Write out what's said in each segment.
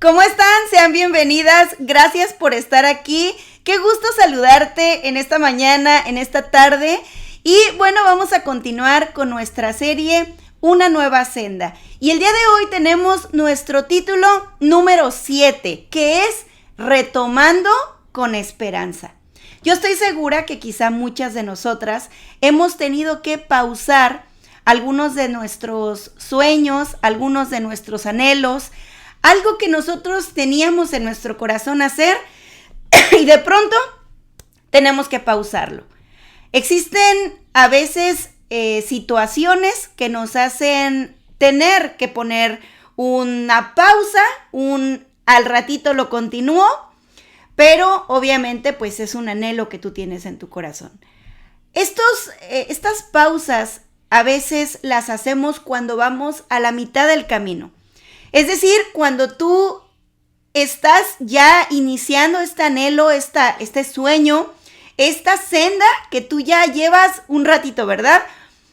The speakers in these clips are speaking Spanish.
¿Cómo están? Sean bienvenidas. Gracias por estar aquí. Qué gusto saludarte en esta mañana, en esta tarde. Y bueno, vamos a continuar con nuestra serie Una nueva senda. Y el día de hoy tenemos nuestro título número 7, que es Retomando con Esperanza. Yo estoy segura que quizá muchas de nosotras hemos tenido que pausar algunos de nuestros sueños, algunos de nuestros anhelos, algo que nosotros teníamos en nuestro corazón hacer y de pronto tenemos que pausarlo. Existen a veces situaciones que nos hacen tener que poner una pausa, al ratito lo continúo, pero obviamente pues es un anhelo que tú tienes en tu corazón. Estas pausas a veces las hacemos cuando vamos a la mitad del camino. Es decir, cuando tú estás ya iniciando este anhelo, este sueño, esta senda que tú ya llevas un ratito, ¿verdad?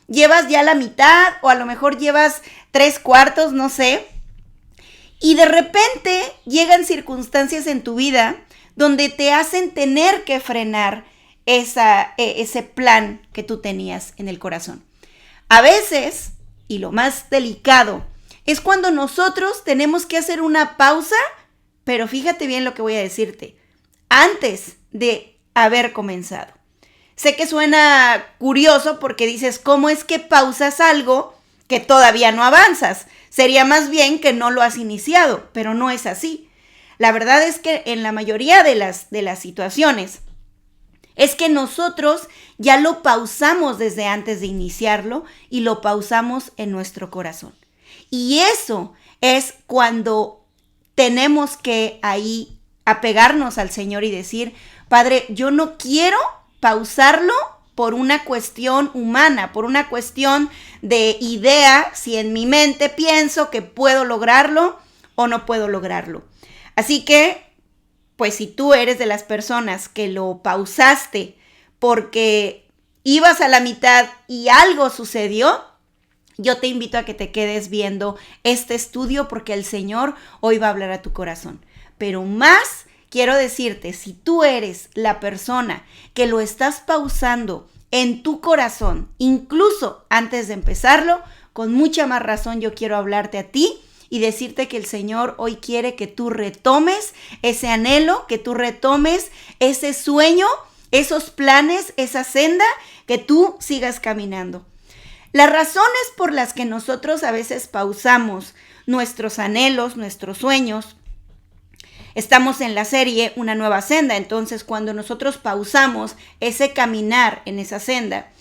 Llevas ya la mitad o a lo mejor llevas 3/4, no sé. Y de repente llegan circunstancias en tu vida donde te hacen tener que frenar ese plan que tú tenías en el corazón. A veces, y lo más delicado, es cuando nosotros tenemos que hacer una pausa, pero fíjate bien lo que voy a decirte, antes de haber comenzado. Sé que suena curioso porque dices, ¿cómo es que pausas algo que todavía no avanzas? Sería más bien que no lo has iniciado, pero no es así. La verdad es que en la mayoría de las situaciones, es que nosotros ya lo pausamos desde antes de iniciarlo y lo pausamos en nuestro corazón. Y eso es cuando tenemos que ahí apegarnos al Señor y decir, Padre, yo no quiero pausarlo por una cuestión humana, por una cuestión de idea, si en mi mente pienso que puedo lograrlo o no puedo lograrlo. Así que, pues si tú eres de las personas que lo pausaste porque ibas a la mitad y algo sucedió, yo te invito a que te quedes viendo este estudio porque el Señor hoy va a hablar a tu corazón. Pero más quiero decirte, si tú eres la persona que lo estás pausando en tu corazón, incluso antes de empezarlo, con mucha más razón yo quiero hablarte a ti y decirte que el Señor hoy quiere que tú retomes ese anhelo, que tú retomes ese sueño, esos planes, esa senda, que tú sigas caminando. Las razones por las que nosotros a veces pausamos nuestros anhelos, nuestros sueños, estamos en la serie Una nueva senda, entonces cuando nosotros pausamos ese caminar en esa senda,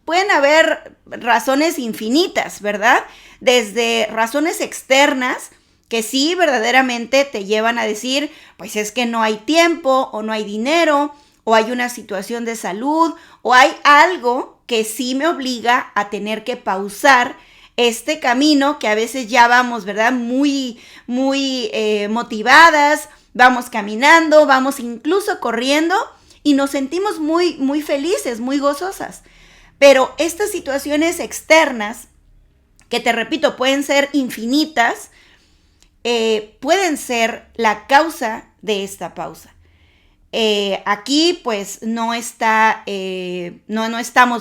pueden haber razones infinitas, ¿verdad? Desde razones externas que sí verdaderamente te llevan a decir, pues es que no hay tiempo o no hay dinero o hay una situación de salud o hay algo que sí me obliga a tener que pausar este camino que a veces ya vamos, ¿verdad? Muy motivadas, vamos caminando, vamos incluso corriendo y nos sentimos muy, muy felices, muy gozosas. Pero estas situaciones externas, que te repito, pueden ser infinitas, pueden ser la causa de esta pausa. Aquí pues no estamos,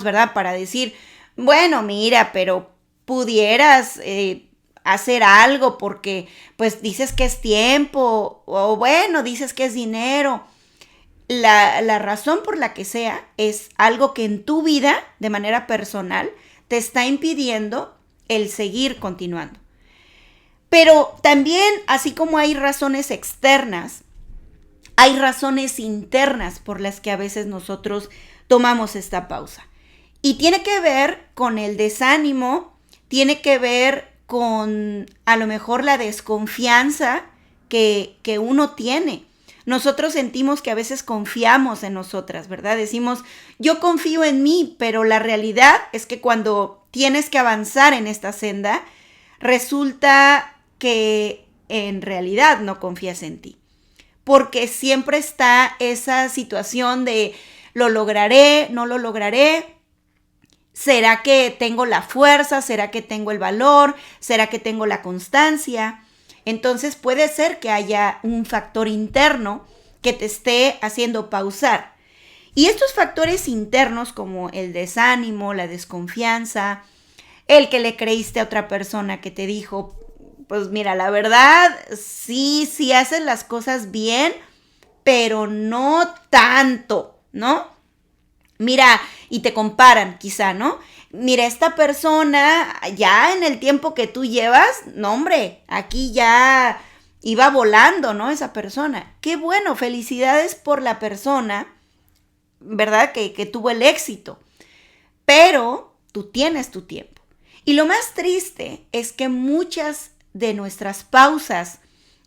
¿verdad? Para decir, bueno, mira, pero pudieras hacer algo porque pues dices que es tiempo o bueno, dices que es dinero. La razón por la que sea es algo que en tu vida, de manera personal, te está impidiendo el seguir continuando. Pero también, así como hay razones externas, hay razones internas por las que a veces nosotros tomamos esta pausa. Y tiene que ver con el desánimo, tiene que ver con a lo mejor la desconfianza que uno tiene. Nosotros sentimos que a veces confiamos en nosotras, ¿verdad? Decimos, yo confío en mí, pero la realidad es que cuando tienes que avanzar en esta senda, resulta que en realidad no confías en ti. Porque siempre está esa situación de lo lograré, no lo lograré. ¿Será que tengo la fuerza? ¿Será que tengo el valor? ¿Será que tengo la constancia? Entonces puede ser que haya un factor interno que te esté haciendo pausar. Y estos factores internos como el desánimo, la desconfianza, el que le creíste a otra persona que te dijo, pues mira, la verdad, sí haces las cosas bien, pero no tanto, ¿no? Mira, y te comparan quizá, ¿no? Mira, esta persona ya en el tiempo que tú llevas, no hombre, aquí ya iba volando, ¿no? Esa persona. Qué bueno, felicidades por la persona, ¿verdad? Que tuvo el éxito. Pero tú tienes tu tiempo. Y lo más triste es que muchas de nuestras pausas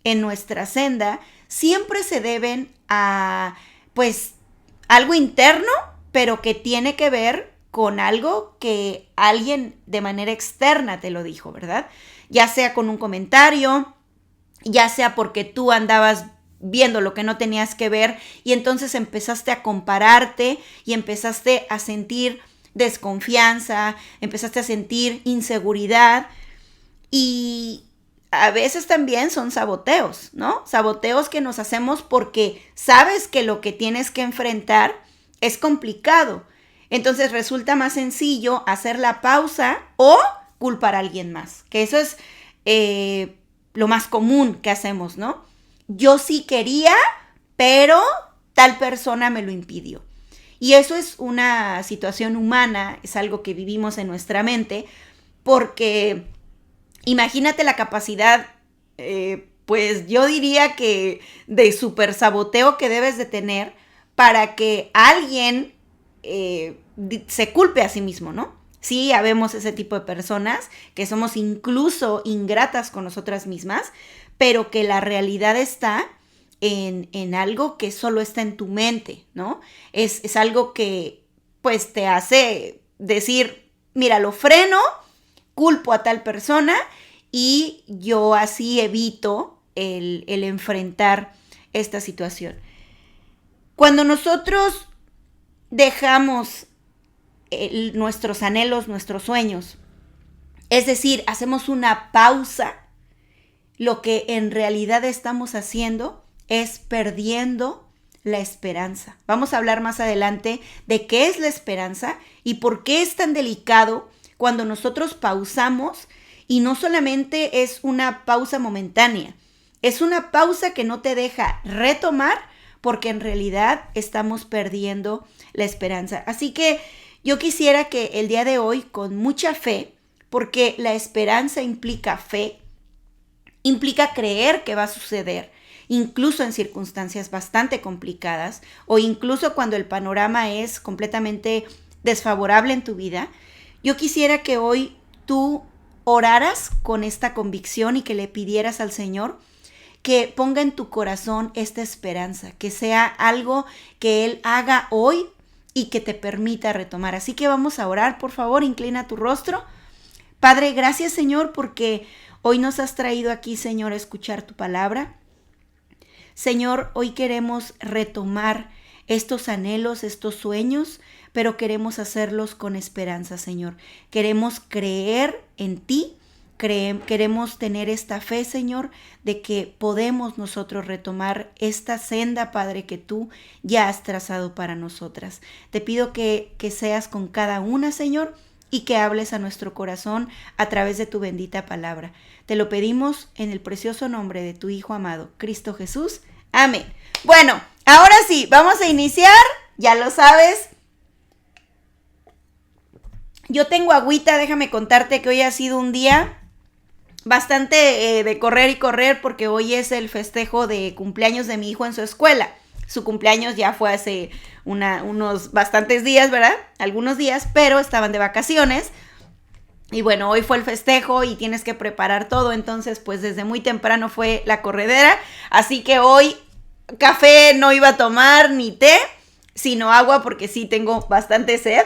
en nuestra senda siempre se deben a, pues, algo interno, pero que tiene que ver con algo que alguien de manera externa te lo dijo, ¿verdad? Ya sea con un comentario, ya sea porque tú andabas viendo lo que no tenías que ver y entonces empezaste a compararte y empezaste a sentir desconfianza, empezaste a sentir inseguridad y a veces también son saboteos, ¿no? Saboteos que nos hacemos porque sabes que lo que tienes que enfrentar es complicado. Entonces resulta más sencillo hacer la pausa o culpar a alguien más, que eso es lo más común que hacemos, ¿no? Yo sí quería, pero tal persona me lo impidió. Y eso es una situación humana, es algo que vivimos en nuestra mente, porque imagínate la capacidad, pues yo diría que de super saboteo que debes de tener para que alguien se culpe a sí mismo, ¿no? Sí, habemos ese tipo de personas que somos incluso ingratas con nosotras mismas, pero que la realidad está en algo que solo está en tu mente, ¿no? Es algo que pues te hace decir, mira, lo freno, culpo a tal persona y yo así evito el enfrentar esta situación. Cuando nosotros dejamos nuestros anhelos, nuestros sueños, es decir, hacemos una pausa, lo que en realidad estamos haciendo es perdiendo la esperanza. Vamos a hablar más adelante de qué es la esperanza y por qué es tan delicado cuando nosotros pausamos y no solamente es una pausa momentánea, es una pausa que no te deja retomar porque en realidad estamos perdiendo la esperanza. Así que yo quisiera que el día de hoy, con mucha fe, porque la esperanza implica fe, implica creer que va a suceder, incluso en circunstancias bastante complicadas o incluso cuando el panorama es completamente desfavorable en tu vida, yo quisiera que hoy tú oraras con esta convicción y que le pidieras al Señor que ponga en tu corazón esta esperanza, que sea algo que Él haga hoy y que te permita retomar. Así que vamos a orar, por favor, inclina tu rostro. Padre, gracias Señor porque hoy nos has traído aquí, Señor, a escuchar tu palabra. Señor, hoy queremos retomar estos anhelos, estos sueños, pero queremos hacerlos con esperanza, Señor. Queremos creer en ti, queremos tener esta fe, Señor, de que podemos nosotros retomar esta senda, Padre, que tú ya has trazado para nosotras. Te pido que seas con cada una, Señor, y que hables a nuestro corazón a través de tu bendita palabra. Te lo pedimos en el precioso nombre de tu Hijo amado, Cristo Jesús. Amén. Bueno, ahora sí, vamos a iniciar, ya lo sabes. Yo tengo agüita, déjame contarte que hoy ha sido un día bastante de correr y correr porque hoy es el festejo de cumpleaños de mi hijo en su escuela. Su cumpleaños ya fue hace unos bastantes días, ¿verdad? Algunos días, pero estaban de vacaciones. Y bueno, hoy fue el festejo y tienes que preparar todo, entonces pues desde muy temprano fue la corredera. Así que hoy café no iba a tomar ni té, sino agua porque sí tengo bastante sed.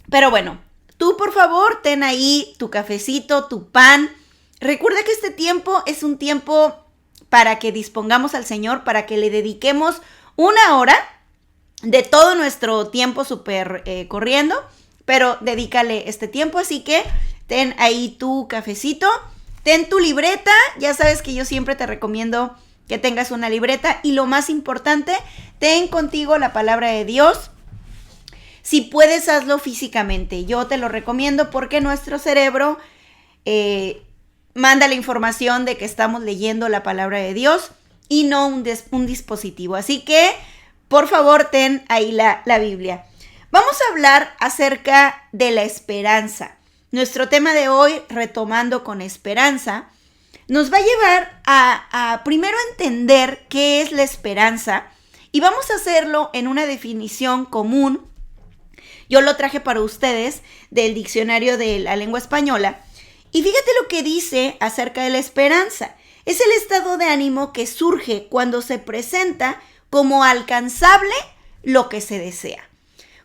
Pero bueno, tú por favor ten ahí tu cafecito, tu pan. Recuerda que este tiempo es un tiempo para que dispongamos al Señor, para que le dediquemos una hora de todo nuestro tiempo súper corriendo, pero dedícale este tiempo, así que ten ahí tu cafecito ten tu libreta, ya sabes que yo siempre te recomiendo que tengas una libreta y lo más importante, ten contigo la palabra de Dios. Si puedes, hazlo físicamente. Yo te lo recomiendo porque nuestro cerebro manda la información de que estamos leyendo la palabra de Dios y no un dispositivo. Así que, por favor, ten ahí la Biblia. Vamos a hablar acerca de la esperanza. Nuestro tema de hoy, retomando con esperanza, nos va a llevar a primero entender qué es la esperanza y vamos a hacerlo en una definición común. Yo lo traje para ustedes del diccionario de la lengua española y fíjate lo que dice acerca de la esperanza. Es el estado de ánimo que surge cuando se presenta como alcanzable lo que se desea.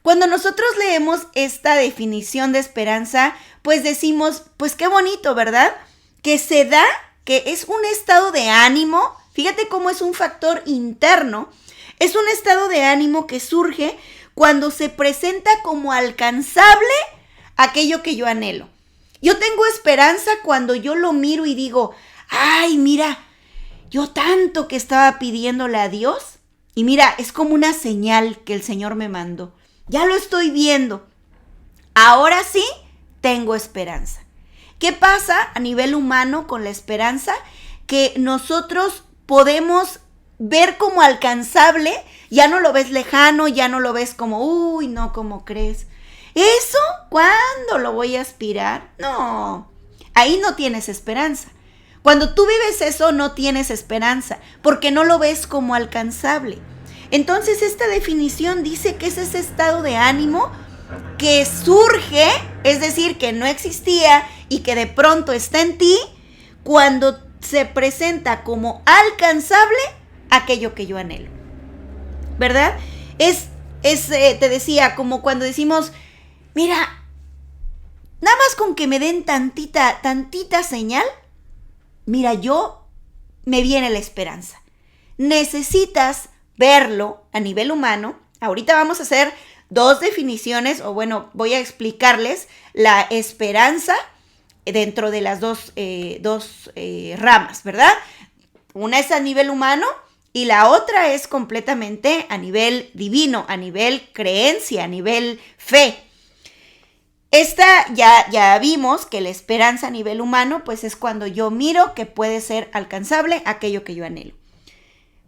Cuando nosotros leemos esta definición de esperanza, pues decimos, pues qué bonito, ¿verdad? Que se da, que es un estado de ánimo, fíjate cómo es un factor interno, es un estado de ánimo que surge cuando se presenta como alcanzable aquello que yo anhelo. Yo tengo esperanza cuando yo lo miro y digo, ay, mira, yo tanto que estaba pidiéndole a Dios y mira, es como una señal que el Señor me mandó. Ya lo estoy viendo. Ahora sí tengo esperanza. ¿Qué pasa a nivel humano con la esperanza? Que nosotros podemos ver como alcanzable, ya no lo ves lejano, ya no lo ves como, uy, no, ¿cómo crees? ¿Eso cuándo lo voy a aspirar? No, ahí no tienes esperanza. Cuando tú vives eso, no tienes esperanza, porque no lo ves como alcanzable. Entonces, esta definición dice que es ese estado de ánimo que surge, es decir, que no existía y que de pronto está en ti, cuando se presenta como alcanzable aquello que yo anhelo, ¿verdad? Te decía, como cuando decimos, mira, nada más con que me den tantita señal, mira, me viene la esperanza. Necesitas verlo a nivel humano. Ahorita vamos a hacer dos definiciones, o bueno, voy a explicarles la esperanza dentro de las dos ramas, ¿verdad? Una es a nivel humano y la otra es completamente a nivel divino, a nivel creencia, a nivel fe. Esta ya vimos que la esperanza a nivel humano, pues es cuando yo miro que puede ser alcanzable aquello que yo anhelo.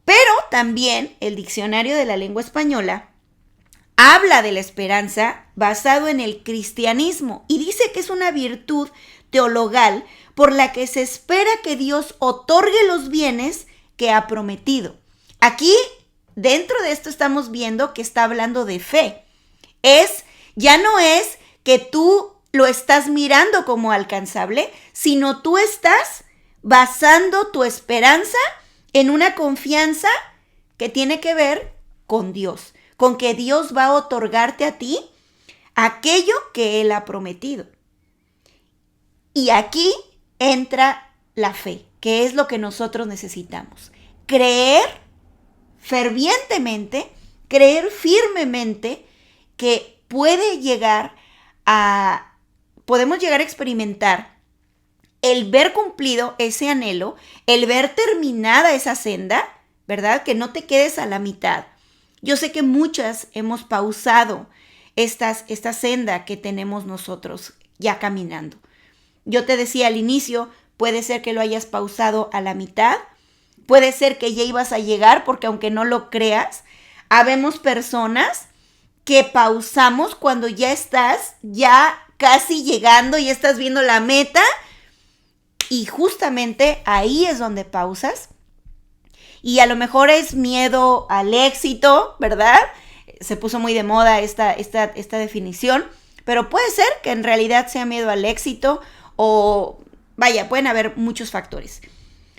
Pero también el diccionario de la lengua española habla de la esperanza basado en el cristianismo y dice que es una virtud teologal por la que se espera que Dios otorgue los bienes que ha prometido. Aquí, dentro de esto estamos viendo que está hablando de fe. Ya no es que tú lo estás mirando como alcanzable, sino tú estás basando tu esperanza en una confianza que tiene que ver con Dios, con que Dios va a otorgarte a ti aquello que Él ha prometido. Y aquí entra la fe, que es lo que nosotros necesitamos. Creer fervientemente, creer firmemente que podemos llegar a experimentar el ver cumplido ese anhelo, el ver terminada esa senda, ¿verdad? Que no te quedes a la mitad. Yo sé que muchas hemos pausado esta senda que tenemos nosotros ya caminando. Yo te decía al inicio, puede ser que lo hayas pausado a la mitad, puede ser que ya ibas a llegar, porque aunque no lo creas, habemos personas que pausamos cuando ya estás casi llegando, ya estás viendo la meta, y justamente ahí es donde pausas. Y a lo mejor es miedo al éxito, ¿verdad? Se puso muy de moda esta definición, pero puede ser que en realidad sea miedo al éxito o, pueden haber muchos factores.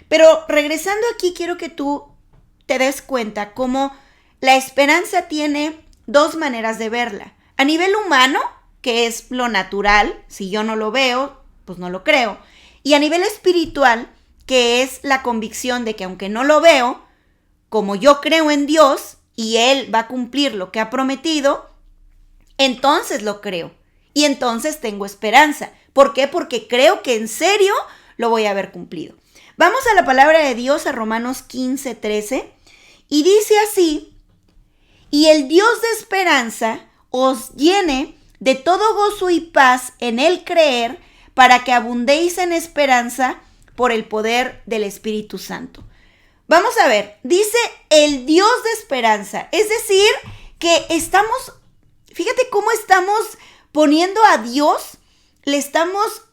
Pero regresando aquí, quiero que tú te des cuenta cómo la esperanza tiene dos maneras de verla. A nivel humano, que es lo natural, si yo no lo veo, pues no lo creo. Y a nivel espiritual, que es la convicción de que aunque no lo veo, como yo creo en Dios y Él va a cumplir lo que ha prometido, entonces lo creo. Y entonces tengo esperanza. ¿Por qué? Porque creo que en serio lo voy a ver cumplido. Vamos a la palabra de Dios, a Romanos 15:13, y dice así: y el Dios de esperanza os llene de todo gozo y paz en el creer, para que abundéis en esperanza por el poder del Espíritu Santo. Vamos a ver, dice el Dios de esperanza, es decir, que estamos, fíjate cómo estamos poniendo a Dios, le estamos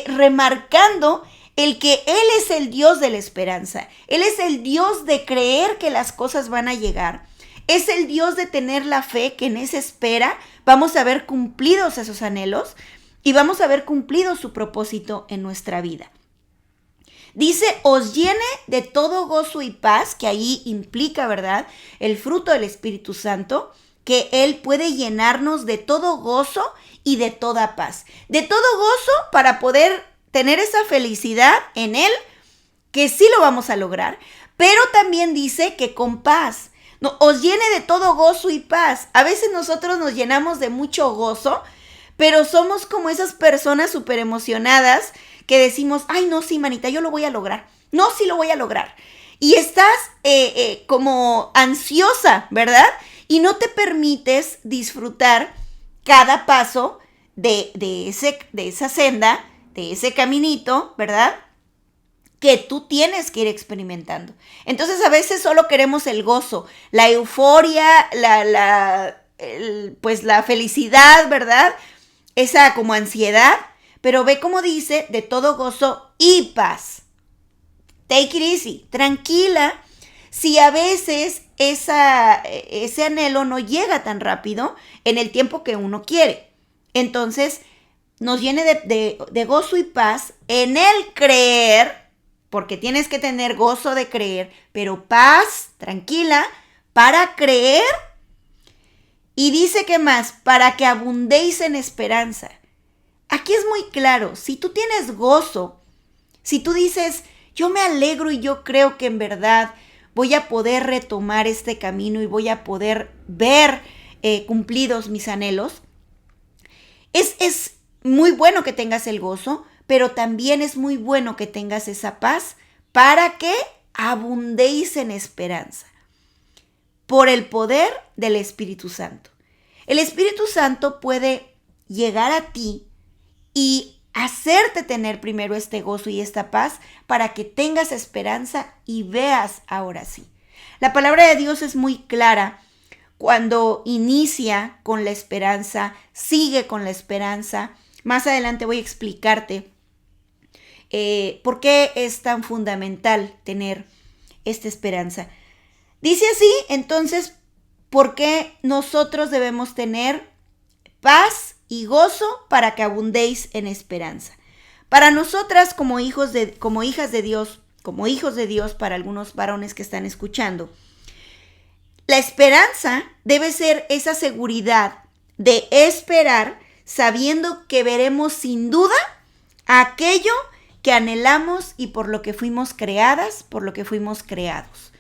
remarcando el que Él es el Dios de la esperanza. Él es el Dios de creer que las cosas van a llegar. Es el Dios de tener la fe que en esa espera vamos a ver cumplidos esos anhelos y vamos a ver cumplido su propósito en nuestra vida. Dice, os llene de todo gozo y paz, que ahí implica, ¿verdad?, el fruto del Espíritu Santo, que Él puede llenarnos de todo gozo y de toda paz. De todo gozo para poder tener esa felicidad en Él, que sí lo vamos a lograr, pero también dice que con paz. No, os llene de todo gozo y paz. A veces nosotros nos llenamos de mucho gozo, pero somos como esas personas súper emocionadas que decimos, ay, no, sí, manita, yo lo voy a lograr. No, sí lo voy a lograr. Y estás como ansiosa, ¿verdad? Y no te permites disfrutar cada paso de esa senda, de ese caminito, ¿verdad?, que tú tienes que ir experimentando. Entonces a veces solo queremos el gozo, la euforia, pues la felicidad, ¿verdad?, esa como ansiedad, pero ve como dice, de todo gozo y paz. Take it easy, tranquila. Si a veces ese anhelo no llega tan rápido en el tiempo que uno quiere, entonces nos llene de gozo y paz en el creer, porque tienes que tener gozo de creer, pero paz, tranquila, para creer. Y dice que más, para que abundéis en esperanza. Aquí es muy claro, si tú tienes gozo, si tú dices, yo me alegro y yo creo que en verdad voy a poder retomar este camino y voy a poder ver cumplidos mis anhelos, es muy bueno que tengas el gozo, pero también es muy bueno que tengas esa paz para que abundéis en esperanza por el poder del Espíritu Santo. El Espíritu Santo puede llegar a ti y hacerte tener primero este gozo y esta paz para que tengas esperanza y veas ahora sí. La palabra de Dios es muy clara cuando inicia con la esperanza, sigue con la esperanza. Más adelante voy a explicarte por qué es tan fundamental tener esta esperanza. Dice así, entonces, ¿por qué nosotros debemos tener paz y gozo para que abundéis en esperanza? Para nosotras como hijas de Dios, como hijos de Dios, para algunos varones que están escuchando, la esperanza debe ser esa seguridad de esperar sabiendo que veremos sin duda aquello que anhelamos y por lo que fuimos creadas, por lo que fuimos creados.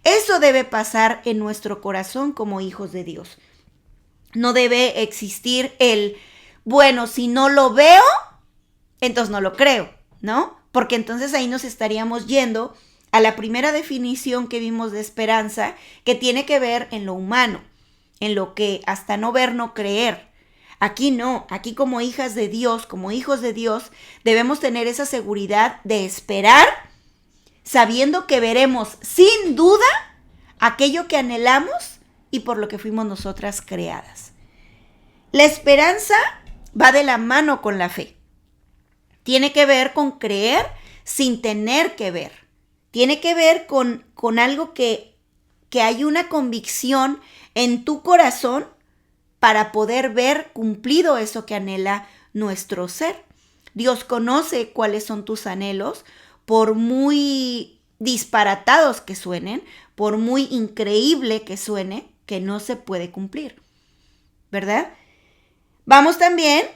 Eso debe pasar en nuestro corazón como hijos de Dios. No debe existir bueno, si no lo veo, entonces no lo creo, ¿no? Porque entonces ahí nos estaríamos yendo a la primera definición que vimos de esperanza, que tiene que ver en lo humano, en lo que hasta no ver, no creer. Aquí no, aquí como hijas de Dios, como hijos de Dios, debemos tener esa seguridad de esperar, sabiendo que veremos sin duda aquello que anhelamos y por lo que fuimos nosotras creadas. La esperanza va de la mano con la fe. Tiene que ver con creer sin tener que ver. Tiene que ver con algo que hay una convicción en tu corazón para poder ver cumplido eso que anhela nuestro ser. Dios conoce cuáles son tus anhelos, por muy disparatados que suenen, por muy increíble que suene, que no se puede cumplir, ¿verdad? Vamos también,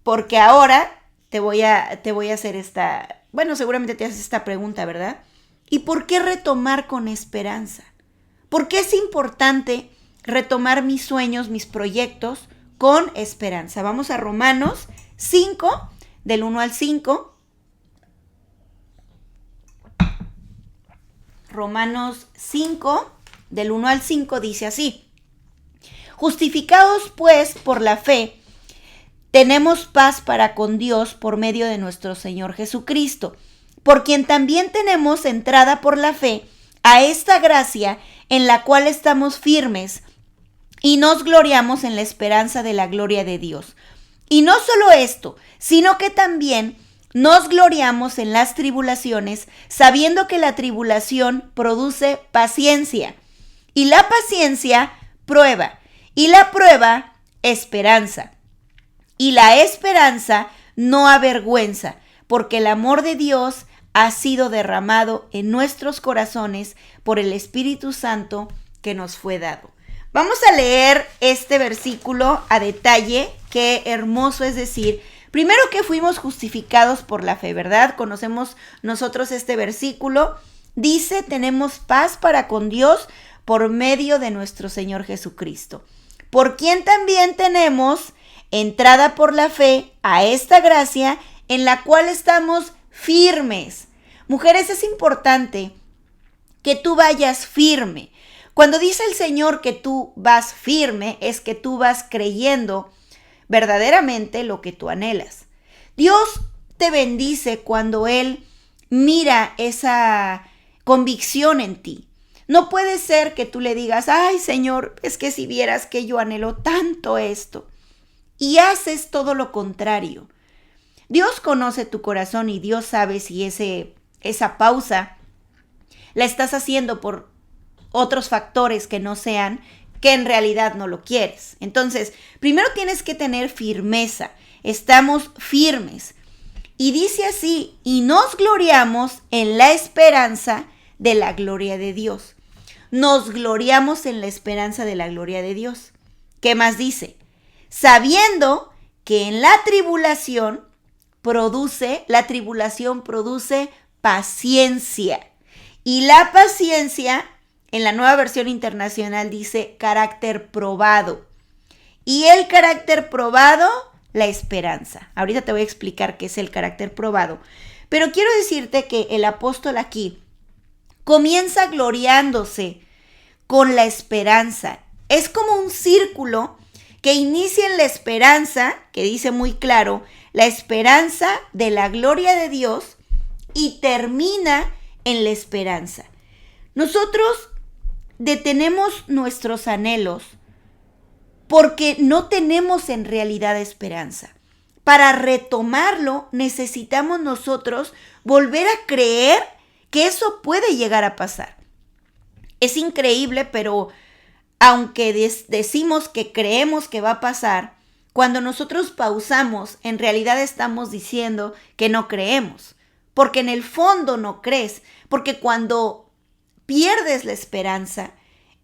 porque ahora te voy a hacer seguramente te haces esta pregunta, ¿verdad? ¿Y por qué retomar con esperanza? ¿Por qué es importante retomar mis sueños, mis proyectos con esperanza? Vamos a Romanos 5, del 1 al 5, Romanos 5, del 1 al 5, dice así: justificados pues por la fe, tenemos paz para con Dios por medio de nuestro Señor Jesucristo, por quien también tenemos entrada por la fe a esta gracia en la cual estamos firmes y nos gloriamos en la esperanza de la gloria de Dios. Y no solo esto, sino que también nos gloriamos en las tribulaciones, sabiendo que la tribulación produce paciencia, y la paciencia prueba, y la prueba esperanza, y la esperanza no avergüenza, porque el amor de Dios ha sido derramado en nuestros corazones por el Espíritu Santo que nos fue dado. Vamos a leer este versículo a detalle. Qué hermoso es decir, primero que fuimos justificados por la fe, ¿verdad? Conocemos nosotros este versículo. Dice, tenemos paz para con Dios por medio de nuestro Señor Jesucristo, por quien también tenemos entrada por la fe a esta gracia en la cual estamos firmes. Mujeres, es importante que tú vayas firme. Cuando dice el Señor que tú vas firme, es que tú vas creyendo verdaderamente lo que tú anhelas. Dios te bendice cuando Él mira esa convicción en ti. No puede ser que tú le digas, ay Señor, es que si vieras que yo anhelo tanto esto, y haces todo lo contrario. Dios conoce tu corazón y Dios sabe si esa pausa la estás haciendo por otros factores que no sean que en realidad no lo quieres. Entonces, primero tienes que tener firmeza. Estamos firmes. Y dice así, y nos gloriamos en la esperanza de la gloria de Dios. Nos gloriamos en la esperanza de la gloria de Dios. ¿Qué más dice? Sabiendo que en la tribulación produce paciencia. Y la paciencia, en la Nueva Versión Internacional, dice carácter probado. Y el carácter probado, la esperanza. Ahorita te voy a explicar qué es el carácter probado. Pero quiero decirte que el apóstol aquí comienza gloriándose con la esperanza. Es como un círculo que inicia en la esperanza, que dice muy claro, la esperanza de la gloria de Dios, y termina en la esperanza. Nosotros detenemos nuestros anhelos porque no tenemos en realidad esperanza. Para retomarlo necesitamos nosotros volver a creer que eso puede llegar a pasar. Es increíble, pero aunque decimos que creemos que va a pasar, cuando nosotros pausamos, en realidad estamos diciendo que no creemos, porque en el fondo no crees, porque cuando pierdes la esperanza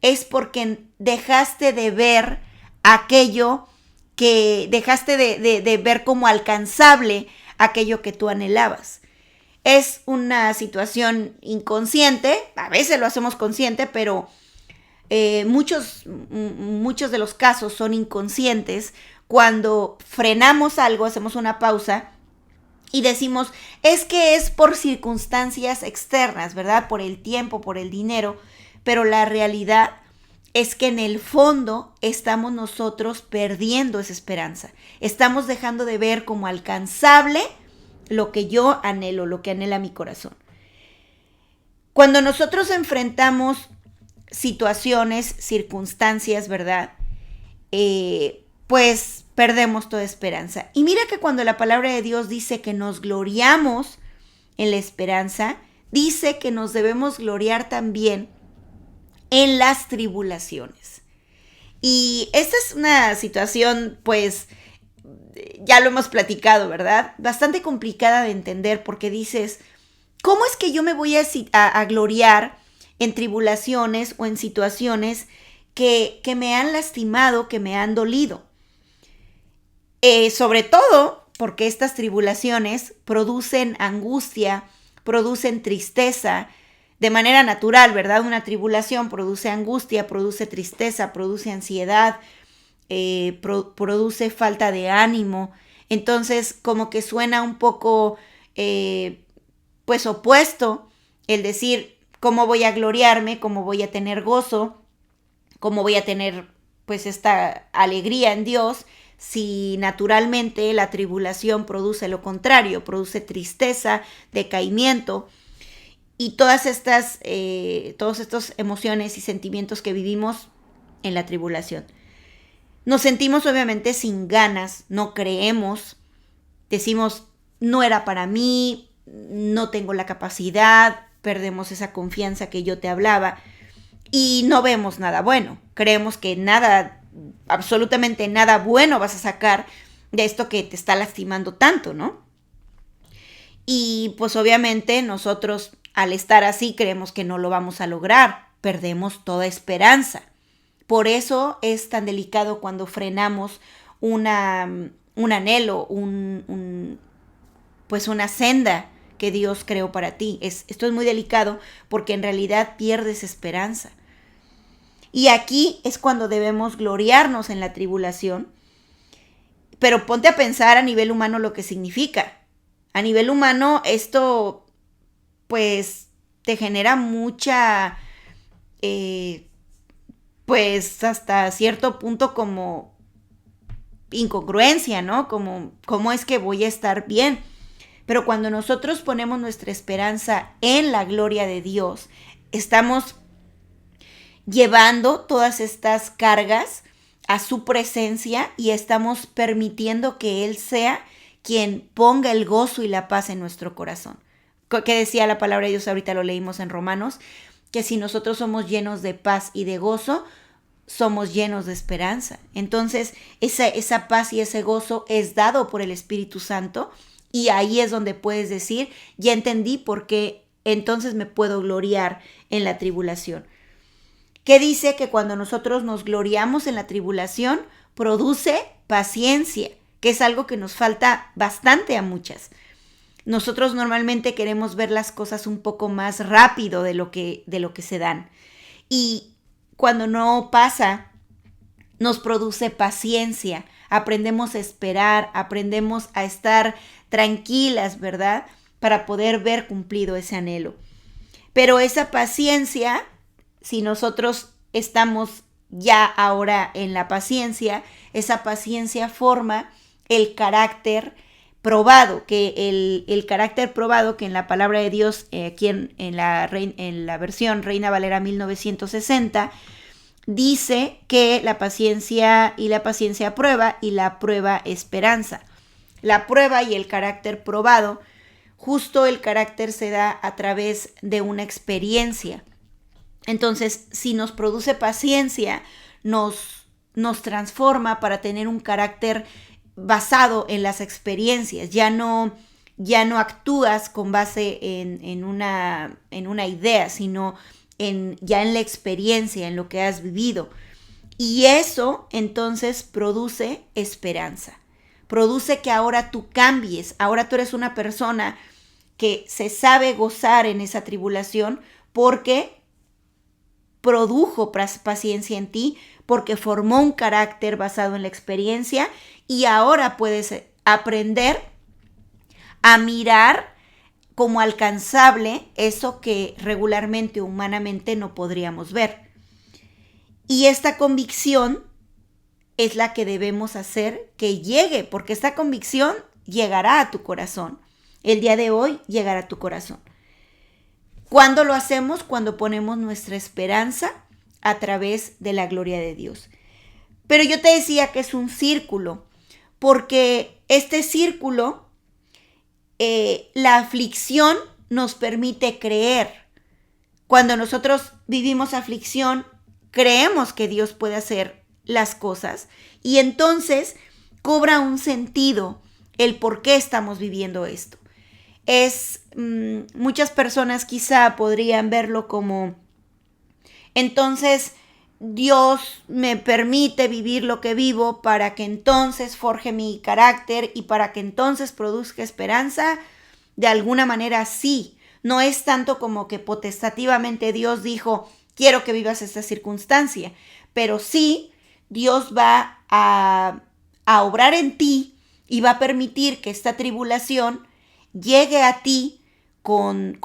es porque dejaste de ver aquello que dejaste de ver como alcanzable aquello que tú anhelabas. Es una situación inconsciente, a veces lo hacemos consciente, pero muchos de los casos son inconscientes cuando frenamos algo, hacemos una pausa y decimos, es que es por circunstancias externas, ¿verdad? Por el tiempo, por el dinero, pero la realidad es que en el fondo estamos nosotros perdiendo esa esperanza. Estamos dejando de ver como alcanzable lo que yo anhelo, lo que anhela mi corazón. Cuando nosotros enfrentamos situaciones, circunstancias, ¿verdad? Pues perdemos toda esperanza. Y mira que cuando la palabra de Dios dice que nos gloriamos en la esperanza, dice que nos debemos gloriar también en las tribulaciones. Y esta es una situación, pues, ya lo hemos platicado, ¿verdad? Bastante complicada de entender porque dices, ¿cómo es que yo me voy a gloriar en tribulaciones o en situaciones que me han lastimado, que me han dolido? Sobre todo porque estas tribulaciones producen angustia, producen tristeza, de manera natural, ¿verdad? Una tribulación produce angustia, produce tristeza, produce ansiedad, produce falta de ánimo. Entonces, como que suena un poco, pues, opuesto el decir, ¿Cómo voy a gloriarme? ¿Cómo voy a tener gozo? ¿Cómo voy a tener pues esta alegría en Dios si naturalmente la tribulación produce lo contrario, produce tristeza, decaimiento y todas estas emociones y sentimientos que vivimos en la tribulación? Nos sentimos obviamente sin ganas, no creemos, decimos, no era para mí, no tengo la capacidad, perdemos esa confianza que yo te hablaba y no vemos nada bueno. Creemos que nada, absolutamente nada bueno vas a sacar de esto que te está lastimando tanto, ¿no? Y pues obviamente nosotros al estar así creemos que no lo vamos a lograr, perdemos toda esperanza. Por eso es tan delicado cuando frenamos un anhelo, pues una senda que Dios creó para ti. Esto es muy delicado porque en realidad pierdes esperanza. Y aquí es cuando debemos gloriarnos en la tribulación. Pero ponte a pensar a nivel humano lo que significa. A nivel humano esto pues te genera mucha, pues hasta cierto punto como incongruencia, ¿no? Como, ¿cómo es que voy a estar bien? Pero cuando nosotros ponemos nuestra esperanza en la gloria de Dios, estamos llevando todas estas cargas a su presencia y estamos permitiendo que Él sea quien ponga el gozo y la paz en nuestro corazón. ¿Qué decía la palabra de Dios? Ahorita lo leímos en Romanos, que si nosotros somos llenos de paz y de gozo, somos llenos de esperanza. Entonces, esa paz y ese gozo es dado por el Espíritu Santo y ahí es donde puedes decir, ya entendí por qué entonces me puedo gloriar en la tribulación. ¿Qué dice? Que cuando nosotros nos gloriamos en la tribulación, produce paciencia, que es algo que nos falta bastante a muchas. Nosotros normalmente queremos ver las cosas un poco más rápido de lo que se dan. Y cuando no pasa, nos produce paciencia. Aprendemos a esperar, aprendemos a estar tranquilas, ¿verdad? Para poder ver cumplido ese anhelo. Pero esa paciencia, si nosotros estamos ya ahora en la paciencia, esa paciencia forma el carácter probado, que el carácter probado que en la palabra de Dios, aquí en la versión Reina Valera 1960, dice que la paciencia prueba y la prueba esperanza. La prueba y el carácter probado, justo el carácter se da a través de una experiencia. Entonces, si nos produce paciencia, nos transforma para tener un carácter basado en las experiencias. Ya no actúas con base en una idea, sino ya en la experiencia, en lo que has vivido. Y eso entonces produce esperanza. Produce que ahora tú cambies. Ahora tú eres una persona que se sabe gozar en esa tribulación porque produjo paciencia en ti, porque formó un carácter basado en la experiencia y ahora puedes aprender a mirar como alcanzable eso que regularmente, humanamente no podríamos ver. Y esta convicción es la que debemos hacer que llegue, porque esta convicción llegará a tu corazón. El día de hoy llegará a tu corazón. ¿Cuándo lo hacemos? Cuando ponemos nuestra esperanza a través de la gloria de Dios. Pero yo te decía que es un círculo, porque este círculo, la aflicción nos permite creer. Cuando nosotros vivimos aflicción, creemos que Dios puede hacer las cosas y entonces cobra un sentido el por qué estamos viviendo esto. Muchas personas quizá podrían verlo como, entonces Dios me permite vivir lo que vivo para que entonces forje mi carácter y para que entonces produzca esperanza. De alguna manera sí, no es tanto como que potestativamente Dios dijo, quiero que vivas esta circunstancia, pero sí Dios va a obrar en ti y va a permitir que esta tribulación llegue a ti con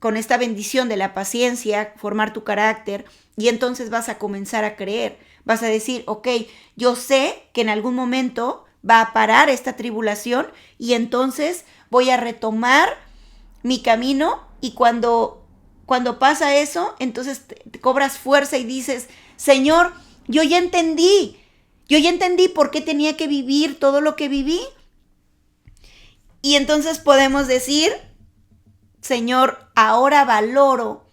con esta bendición de la paciencia, formar tu carácter, y entonces vas a comenzar a creer. Vas a decir, ok, yo sé que en algún momento va a parar esta tribulación y entonces voy a retomar mi camino, y cuando pasa eso, entonces te cobras fuerza y dices, Señor, yo ya entendí por qué tenía que vivir todo lo que viví. Y entonces podemos decir, Señor, ahora valoro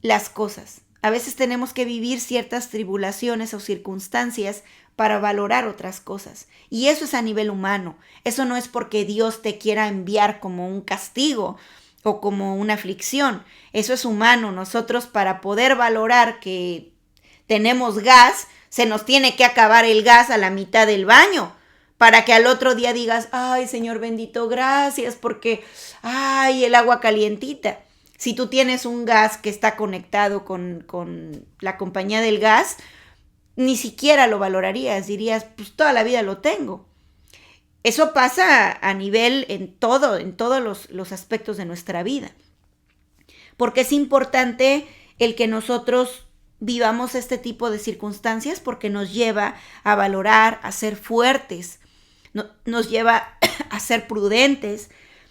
las cosas. A veces tenemos que vivir ciertas tribulaciones o circunstancias para valorar otras cosas. Y eso es a nivel humano. Eso no es porque Dios te quiera enviar como un castigo o como una aflicción. Eso es humano. Nosotros, para poder valorar que tenemos gas, se nos tiene que acabar el gas a la mitad del baño, para que al otro día digas, ay, Señor bendito, gracias, porque, ay, el agua calientita. Si tú tienes un gas que está conectado con la compañía del gas, ni siquiera lo valorarías, dirías, pues toda la vida lo tengo. Eso pasa a nivel en todos los aspectos de nuestra vida. Porque es importante el que nosotros vivamos este tipo de circunstancias, porque nos lleva a valorar, a ser fuertes, nos lleva a ser prudentes,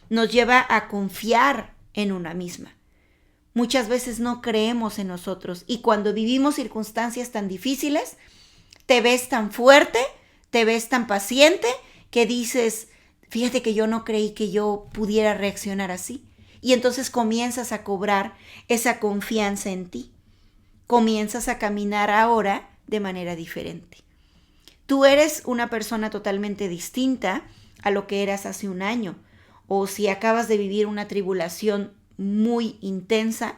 nos lleva a confiar en una misma. Muchas veces no creemos en nosotros, y cuando vivimos circunstancias tan difíciles, te ves tan fuerte, te ves tan paciente, que dices, fíjate que yo no creí que yo pudiera reaccionar así. Y entonces comienzas a cobrar esa confianza en ti. Comienzas a caminar ahora de manera diferente. Tú eres una persona totalmente distinta a lo que eras hace un año. O si acabas de vivir una tribulación muy intensa,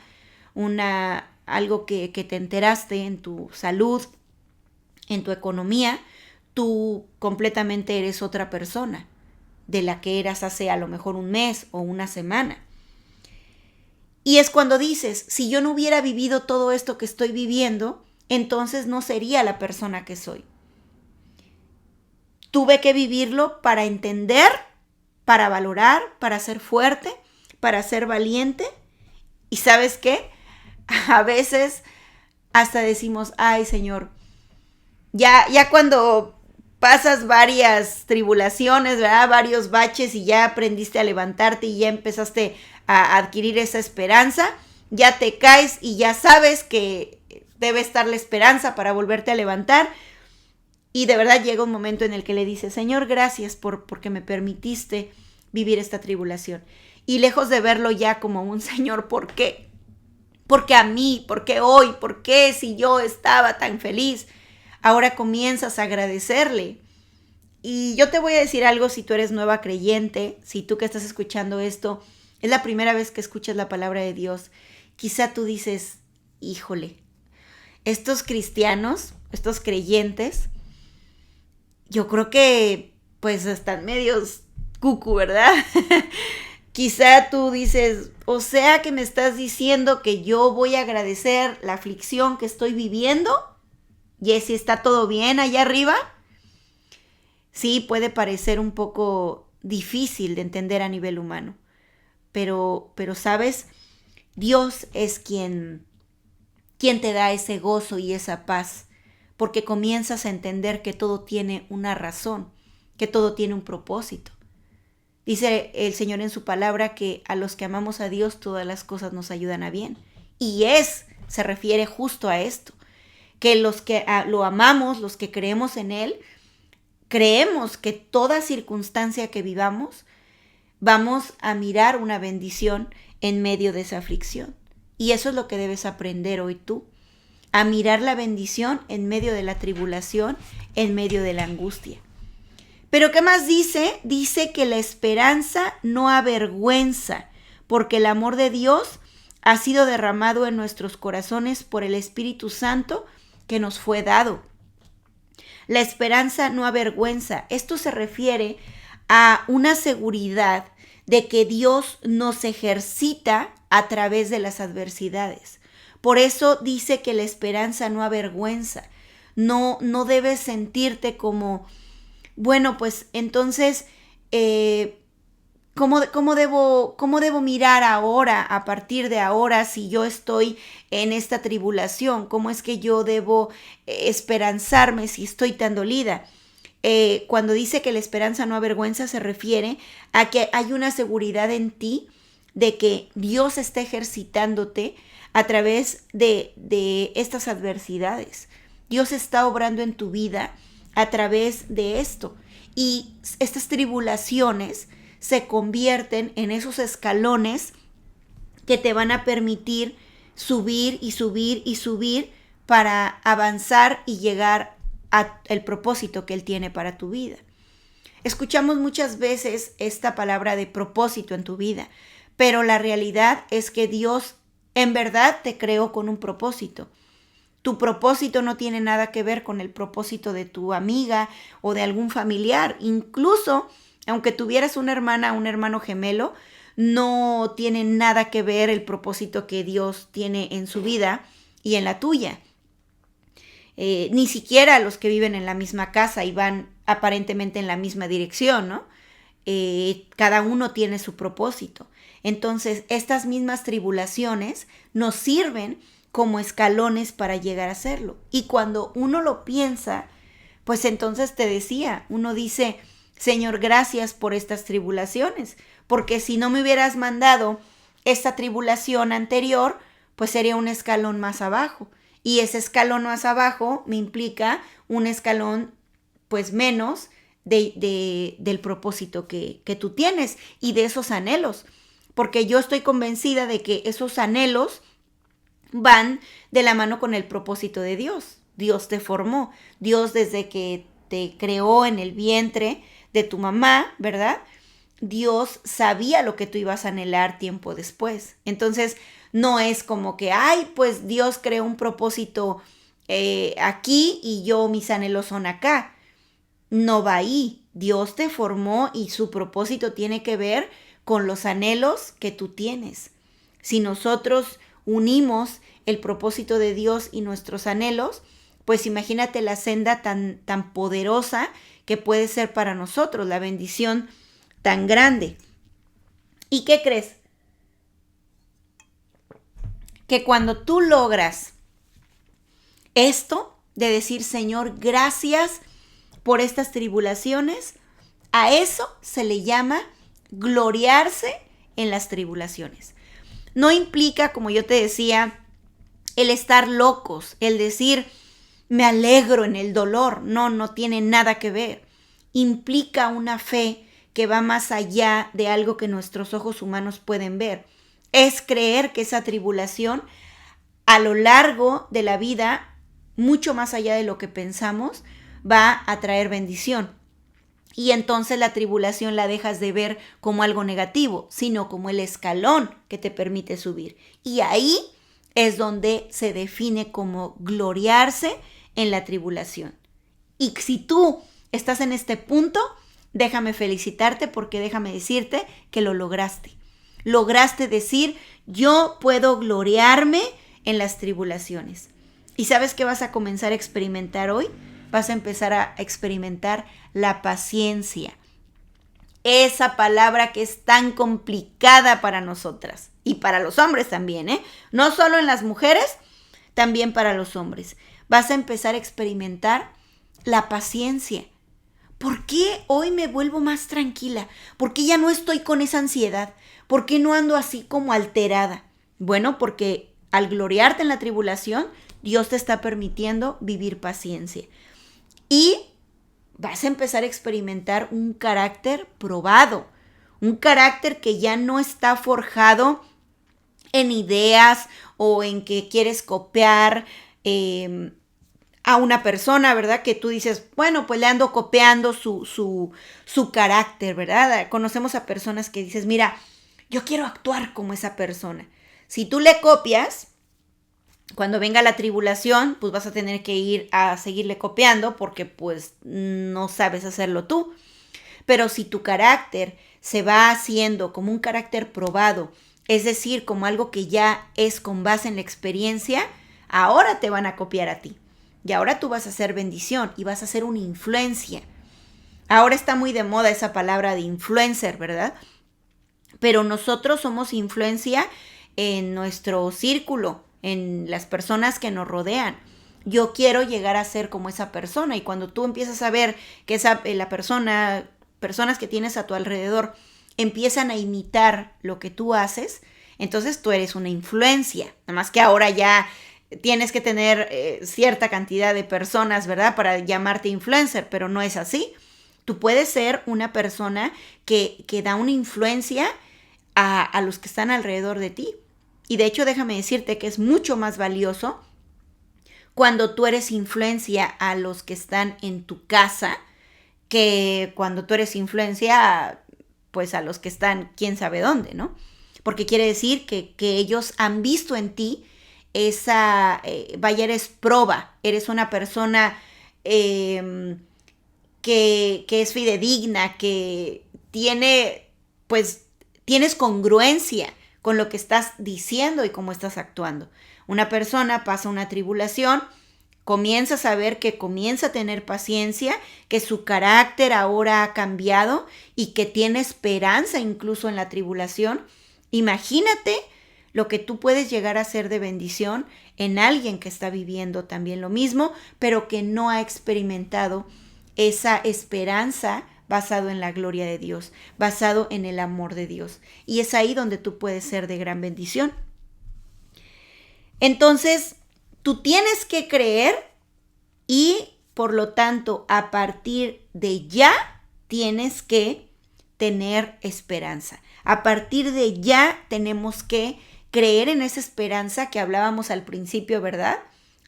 algo que te enteraste en tu salud, en tu economía, tú completamente eres otra persona de la que eras hace a lo mejor un mes o una semana. Y es cuando dices, si yo no hubiera vivido todo esto que estoy viviendo, entonces no sería la persona que soy. Tuve que vivirlo para entender, para valorar, para ser fuerte, para ser valiente. ¿Y sabes qué? A veces hasta decimos, ay, Señor, ya cuando pasas varias tribulaciones, ¿verdad? Varios baches, y ya aprendiste a levantarte y ya empezaste a adquirir esa esperanza, ya te caes y ya sabes que debe estar la esperanza para volverte a levantar. Y de verdad llega un momento en el que le dices, Señor, gracias porque me permitiste vivir esta tribulación. Y lejos de verlo ya como un Señor, ¿por qué? ¿Por qué a mí? ¿Por qué hoy? ¿Por qué si yo estaba tan feliz? Ahora comienzas a agradecerle. Y yo te voy a decir algo, si tú eres nueva creyente, si tú que estás escuchando esto, es la primera vez que escuchas la palabra de Dios, quizá tú dices, híjole, estos cristianos, estos creyentes, yo creo que pues están medios cucu, ¿verdad? Quizá tú dices, o sea que me estás diciendo que yo voy a agradecer la aflicción que estoy viviendo. Jessy, ¿está todo bien allá arriba? Sí, puede parecer un poco difícil de entender a nivel humano, pero ¿sabes? Dios es quien te da ese gozo y esa paz, porque comienzas a entender que todo tiene una razón, que todo tiene un propósito. Dice el Señor en su palabra que a los que amamos a Dios todas las cosas nos ayudan a bien. Y se refiere justo a esto, que los que lo amamos, los que creemos en Él, creemos que toda circunstancia que vivamos, vamos a mirar una bendición en medio de esa aflicción. Y eso es lo que debes aprender hoy tú, a mirar la bendición en medio de la tribulación, en medio de la angustia. Pero ¿qué más dice? Dice que la esperanza no avergüenza, porque el amor de Dios ha sido derramado en nuestros corazones por el Espíritu Santo que nos fue dado. La esperanza no avergüenza. Esto se refiere a una seguridad de que Dios nos ejercita a través de las adversidades. Por eso dice que la esperanza no avergüenza. No debes sentirte como, bueno, pues entonces, ¿Cómo debo mirar ahora, a partir de ahora, si yo estoy en esta tribulación? ¿Cómo es que yo debo esperanzarme si estoy tan dolida? Cuando dice que la esperanza no avergüenza, se refiere a que hay una seguridad en ti de que Dios está ejercitándote a través de estas adversidades. Dios está obrando en tu vida a través de esto. Y estas tribulaciones se convierten en esos escalones que te van a permitir subir y subir y subir para avanzar y llegar al propósito que Él tiene para tu vida. Escuchamos muchas veces esta palabra de propósito en tu vida, pero la realidad es que Dios en verdad te creó con un propósito. Tu propósito no tiene nada que ver con el propósito de tu amiga o de algún familiar. Incluso, aunque tuvieras una hermana o un hermano gemelo, no tiene nada que ver el propósito que Dios tiene en su vida y en la tuya. Ni siquiera los que viven en la misma casa y van aparentemente en la misma dirección, ¿no? Cada uno tiene su propósito. Entonces, estas mismas tribulaciones nos sirven como escalones para llegar a hacerlo. Y cuando uno lo piensa, pues entonces te decía, uno dice, Señor, gracias por estas tribulaciones, porque si no me hubieras mandado esta tribulación anterior, pues sería un escalón más abajo. Y ese escalón más abajo me implica un escalón, pues menos del propósito que tú tienes y de esos anhelos. Porque yo estoy convencida de que esos anhelos van de la mano con el propósito de Dios. Dios te formó. Dios desde que te creó en el vientre de tu mamá, ¿verdad? Dios sabía lo que tú ibas a anhelar tiempo después. Entonces, no es como que, ay, pues Dios creó un propósito aquí y mis anhelos son acá. No va ahí. Dios te formó y su propósito tiene que ver con los anhelos que tú tienes. Si nosotros unimos el propósito de Dios y nuestros anhelos, pues imagínate la senda tan poderosa que puede ser para nosotros, la bendición tan grande. ¿Y qué crees? Que cuando tú logras esto de decir, Señor, gracias por estas tribulaciones, a eso se le llama gloriarse en las tribulaciones. No implica, como yo te decía, el estar locos, el decir, me alegro en el dolor. No tiene nada que ver. Implica una fe que va más allá de algo que nuestros ojos humanos pueden ver. Es creer que esa tribulación a lo largo de la vida, mucho más allá de lo que pensamos, va a traer bendición. Y entonces la tribulación la dejas de ver como algo negativo, sino como el escalón que te permite subir. Y ahí es donde se define como gloriarse en la tribulación. Y si tú estás en este punto, déjame felicitarte porque déjame decirte que lo lograste. Lograste decir, yo puedo gloriarme en las tribulaciones. ¿Y sabes qué vas a comenzar a experimentar hoy? Vas a empezar a experimentar la paciencia. Esa palabra que es tan complicada para nosotras y para los hombres también, ¿eh? No solo en las mujeres, también para los hombres. Vas a empezar a experimentar la paciencia. ¿Por qué hoy me vuelvo más tranquila? ¿Por qué ya no estoy con esa ansiedad? ¿Por qué no ando así como alterada? Bueno, porque al gloriarte en la tribulación, Dios te está permitiendo vivir paciencia. Y vas a empezar a experimentar un carácter probado, un carácter que ya no está forjado en ideas o en que quieres copiar a una persona, ¿verdad? Que tú dices, bueno, pues le ando copiando su carácter, ¿verdad? Conocemos a personas que dices, mira, yo quiero actuar como esa persona. Si tú le copias, cuando venga la tribulación, pues vas a tener que ir a seguirle copiando porque pues no sabes hacerlo tú. Pero si tu carácter se va haciendo como un carácter probado, es decir, como algo que ya es con base en la experiencia, ahora te van a copiar a ti. Y ahora tú vas a ser bendición y vas a ser una influencia. Ahora está muy de moda esa palabra de influencer, ¿verdad? pero nosotros somos influencia en nuestro círculo, en las personas que nos rodean. Yo quiero llegar a ser como esa persona, y cuando tú empiezas a ver que personas que tienes a tu alrededor empiezan a imitar lo que tú haces, entonces tú eres una influencia. Nada más que ahora ya tienes que tener cierta cantidad de personas, ¿verdad?, para llamarte influencer, pero no es así. Tú puedes ser una persona que da una influencia a los que están alrededor de ti. Y de hecho, déjame decirte que es mucho más valioso cuando tú eres influencia a los que están en tu casa que cuando tú eres influencia, pues a los que están quién sabe dónde, ¿no? Porque quiere decir que ellos han visto en ti eres proba, eres una persona que es fidedigna, que tienes congruencia con lo que estás diciendo y cómo estás actuando. Una persona pasa una tribulación, comienza a saber que comienza a tener paciencia, que su carácter ahora ha cambiado y que tiene esperanza incluso en la tribulación. Imagínate lo que tú puedes llegar a ser de bendición en alguien que está viviendo también lo mismo, pero que no ha experimentado esa esperanza basado en la gloria de Dios, basado en el amor de Dios. Y es ahí donde tú puedes ser de gran bendición. Entonces, tú tienes que creer y, por lo tanto, a partir de ya, tienes que tener esperanza. A partir de ya, tenemos que creer en esa esperanza que hablábamos al principio, ¿verdad?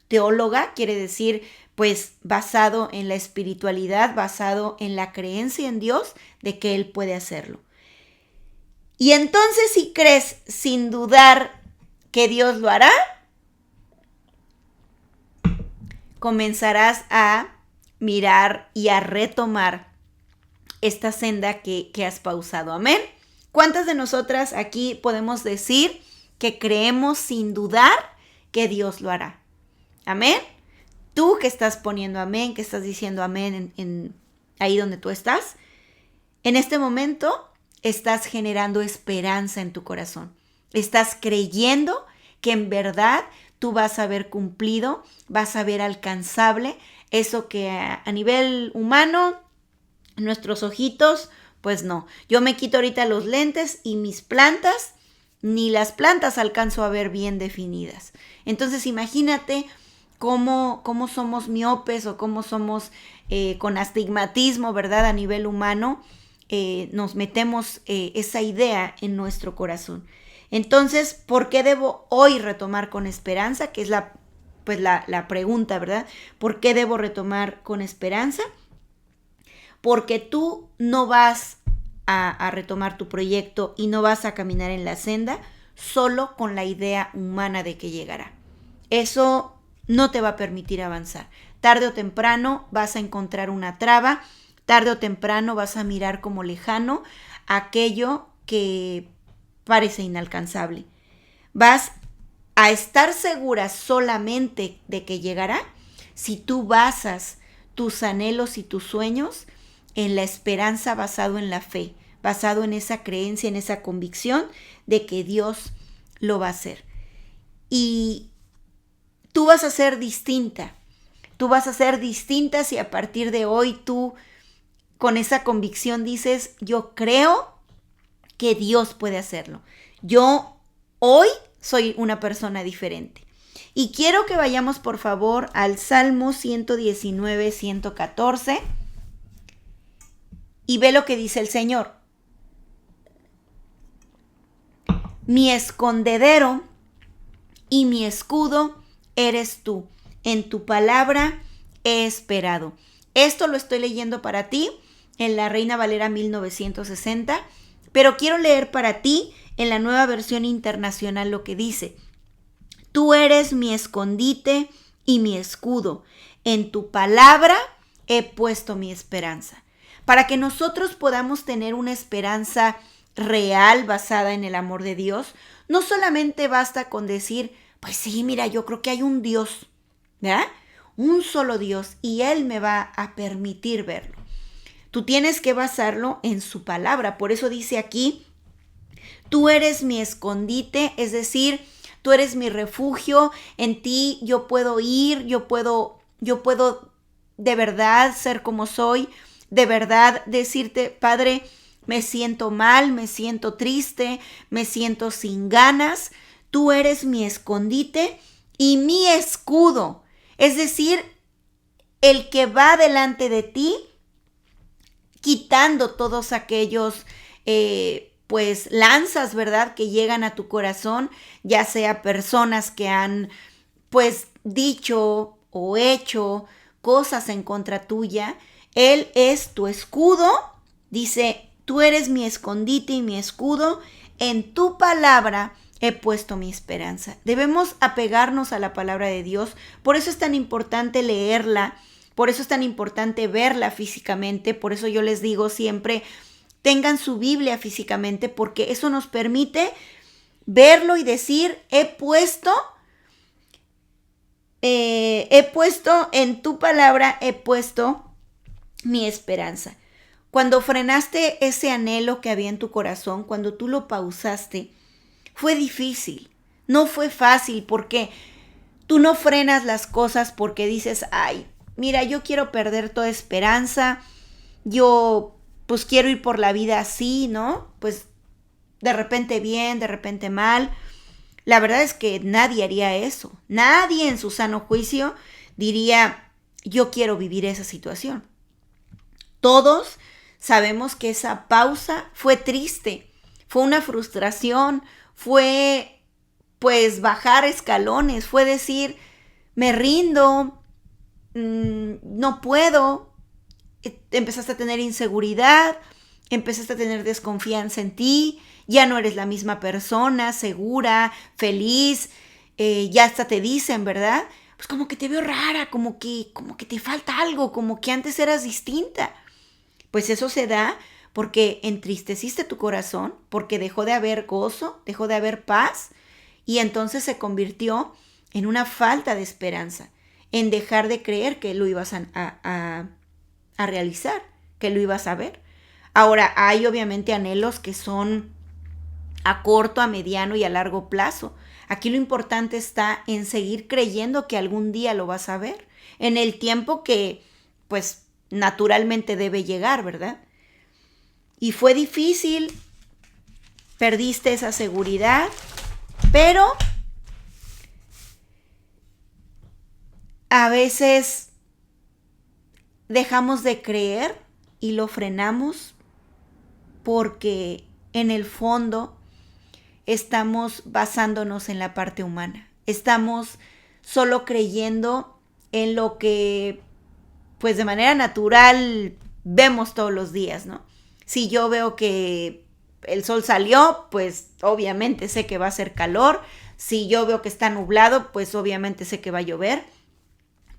Teóloga quiere decir, pues, basado en la espiritualidad, basado en la creencia en Dios de que Él puede hacerlo. Y entonces, si crees sin dudar que Dios lo hará, comenzarás a mirar y a retomar esta senda que has pausado. Amén. ¿Cuántas de nosotras aquí podemos decir que creemos sin dudar que Dios lo hará? Amén. Tú que estás poniendo amén, que estás diciendo amén en ahí donde tú estás, en este momento estás generando esperanza en tu corazón. Estás creyendo que en verdad tú vas a ver cumplido, vas a ver alcanzable eso que a nivel humano, nuestros ojitos, pues no. Yo me quito ahorita los lentes y mis plantas, ni las plantas alcanzo a ver bien definidas. Entonces imagínate cómo somos miopes o cómo somos con astigmatismo, ¿verdad? A nivel humano, nos metemos esa idea en nuestro corazón. Entonces, ¿por qué debo hoy retomar con esperanza? Que es la pregunta, ¿verdad? ¿Por qué debo retomar con esperanza? Porque tú no vas a retomar tu proyecto y no vas a caminar en la senda solo con la idea humana de que llegará. Eso no te va a permitir avanzar. Tarde o temprano vas a encontrar una traba, tarde o temprano vas a mirar como lejano aquello que parece inalcanzable. Vas a estar segura solamente de que llegará si tú basas tus anhelos y tus sueños en la esperanza basado en la fe, basado en esa creencia, en esa convicción de que Dios lo va a hacer. Y tú vas a ser distinta. Tú vas a ser distinta si a partir de hoy tú con esa convicción dices, yo creo que Dios puede hacerlo. Yo hoy soy una persona diferente. Y quiero que vayamos por favor al Salmo 119, 114 y ve lo que dice el Señor. Mi escondedero y mi escudo eres tú. En tu palabra he esperado. Esto lo estoy leyendo para ti en la Reina Valera 1960, pero quiero leer para ti en la Nueva Versión Internacional lo que dice. Tú eres mi escondite y mi escudo. En tu palabra he puesto mi esperanza. Para que nosotros podamos tener una esperanza real basada en el amor de Dios, no solamente basta con decir, pues sí, mira, yo creo que hay un Dios, ¿verdad? Un solo Dios y Él me va a permitir verlo. Tú tienes que basarlo en su palabra. Por eso dice aquí Tú eres mi escondite, es decir, tú eres mi refugio, en ti yo puedo ir, yo puedo de verdad ser como soy, de verdad decirte, Padre, me siento mal, me siento triste, me siento sin ganas. Tú eres mi escondite y mi escudo, es decir, el que va delante de ti, quitando todos aquellos pues lanzas, ¿verdad? Que llegan a tu corazón, ya sea personas que han pues dicho o hecho cosas en contra tuya. Él es tu escudo, dice, tú eres mi escondite y mi escudo, en tu palabra he puesto mi esperanza. Debemos apegarnos a la palabra de Dios, por eso es tan importante leerla, por eso es tan importante verla físicamente, por eso yo les digo siempre, tengan su Biblia físicamente, porque eso nos permite verlo y decir, he puesto en tu palabra, he puesto mi esperanza. Cuando frenaste ese anhelo que había en tu corazón, cuando tú lo pausaste, fue difícil, no fue fácil, porque tú no frenas las cosas porque dices, ay, mira, yo quiero perder toda esperanza, yo pues quiero ir por la vida así, ¿no? Pues de repente bien, de repente mal. La verdad es que nadie haría eso. Nadie en su sano juicio diría, yo quiero vivir esa situación. Todos sabemos que esa pausa fue triste, fue una frustración, fue pues bajar escalones, fue decir, me rindo, no puedo. Empezaste a tener inseguridad, empezaste a tener desconfianza en ti, ya no eres la misma persona, segura, feliz, ya hasta te dicen, ¿verdad? Pues como que te veo rara, como que te falta algo, como que antes eras distinta. Pues eso se da porque entristeciste tu corazón, porque dejó de haber gozo, dejó de haber paz, y entonces se convirtió en una falta de esperanza, en dejar de creer que lo ibas a realizar, que lo ibas a ver. Ahora, hay obviamente anhelos que son a corto, a mediano y a largo plazo. Aquí lo importante está en seguir creyendo que algún día lo vas a ver, en el tiempo que, pues, naturalmente debe llegar, ¿verdad? Y fue difícil, perdiste esa seguridad, pero a veces dejamos de creer y lo frenamos porque en el fondo estamos basándonos en la parte humana. Estamos solo creyendo en lo que pues de manera natural vemos todos los días, ¿no? Si yo veo que el sol salió, pues obviamente sé que va a hacer calor. Si yo veo que está nublado, pues obviamente sé que va a llover.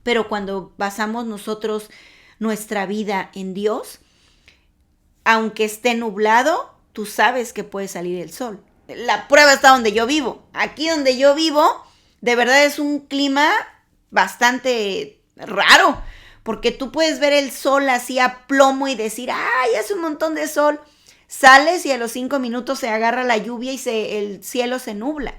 Pero cuando basamos nosotros nuestra vida en Dios, aunque esté nublado, tú sabes que puede salir el sol. La prueba está donde yo vivo. Aquí donde yo vivo, de verdad es un clima bastante raro, porque tú puedes ver el sol así a plomo y decir, ¡ay, hace un montón de sol! Sales y a los 5 minutos se agarra la lluvia y el cielo se nubla.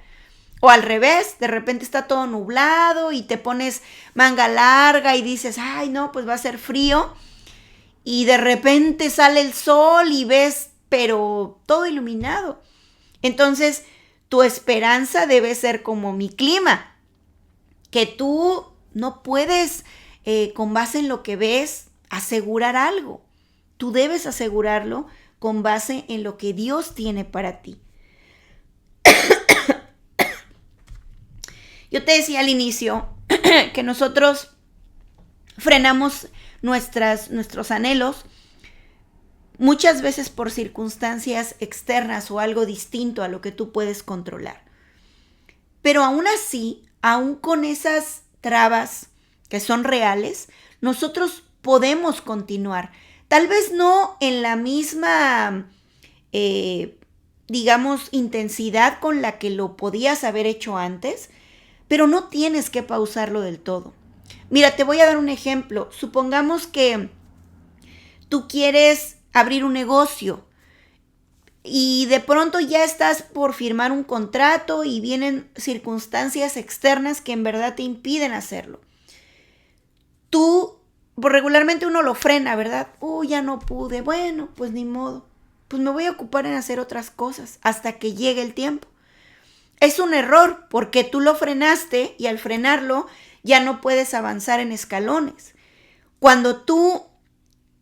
O al revés, de repente está todo nublado y te pones manga larga y dices, ¡ay, no, pues va a ser frío! Y de repente sale el sol y ves, pero todo iluminado. Entonces, tu esperanza debe ser como mi clima, que tú no puedes, con base en lo que ves, asegurar algo. Tú debes asegurarlo con base en lo que Dios tiene para ti. Yo te decía al inicio que nosotros frenamos nuestros anhelos muchas veces por circunstancias externas o algo distinto a lo que tú puedes controlar. Pero aún así, aún con esas trabas que son reales, nosotros podemos continuar. Tal vez no en la misma, digamos, intensidad con la que lo podías haber hecho antes, pero no tienes que pausarlo del todo. Mira, te voy a dar un ejemplo. Supongamos que tú quieres abrir un negocio y de pronto ya estás por firmar un contrato y vienen circunstancias externas que en verdad te impiden hacerlo. Tú, pues regularmente uno lo frena, ¿verdad? Ya no pude, bueno, pues ni modo. Pues me voy a ocupar en hacer otras cosas hasta que llegue el tiempo. Es un error porque tú lo frenaste y al frenarlo ya no puedes avanzar en escalones. Cuando tú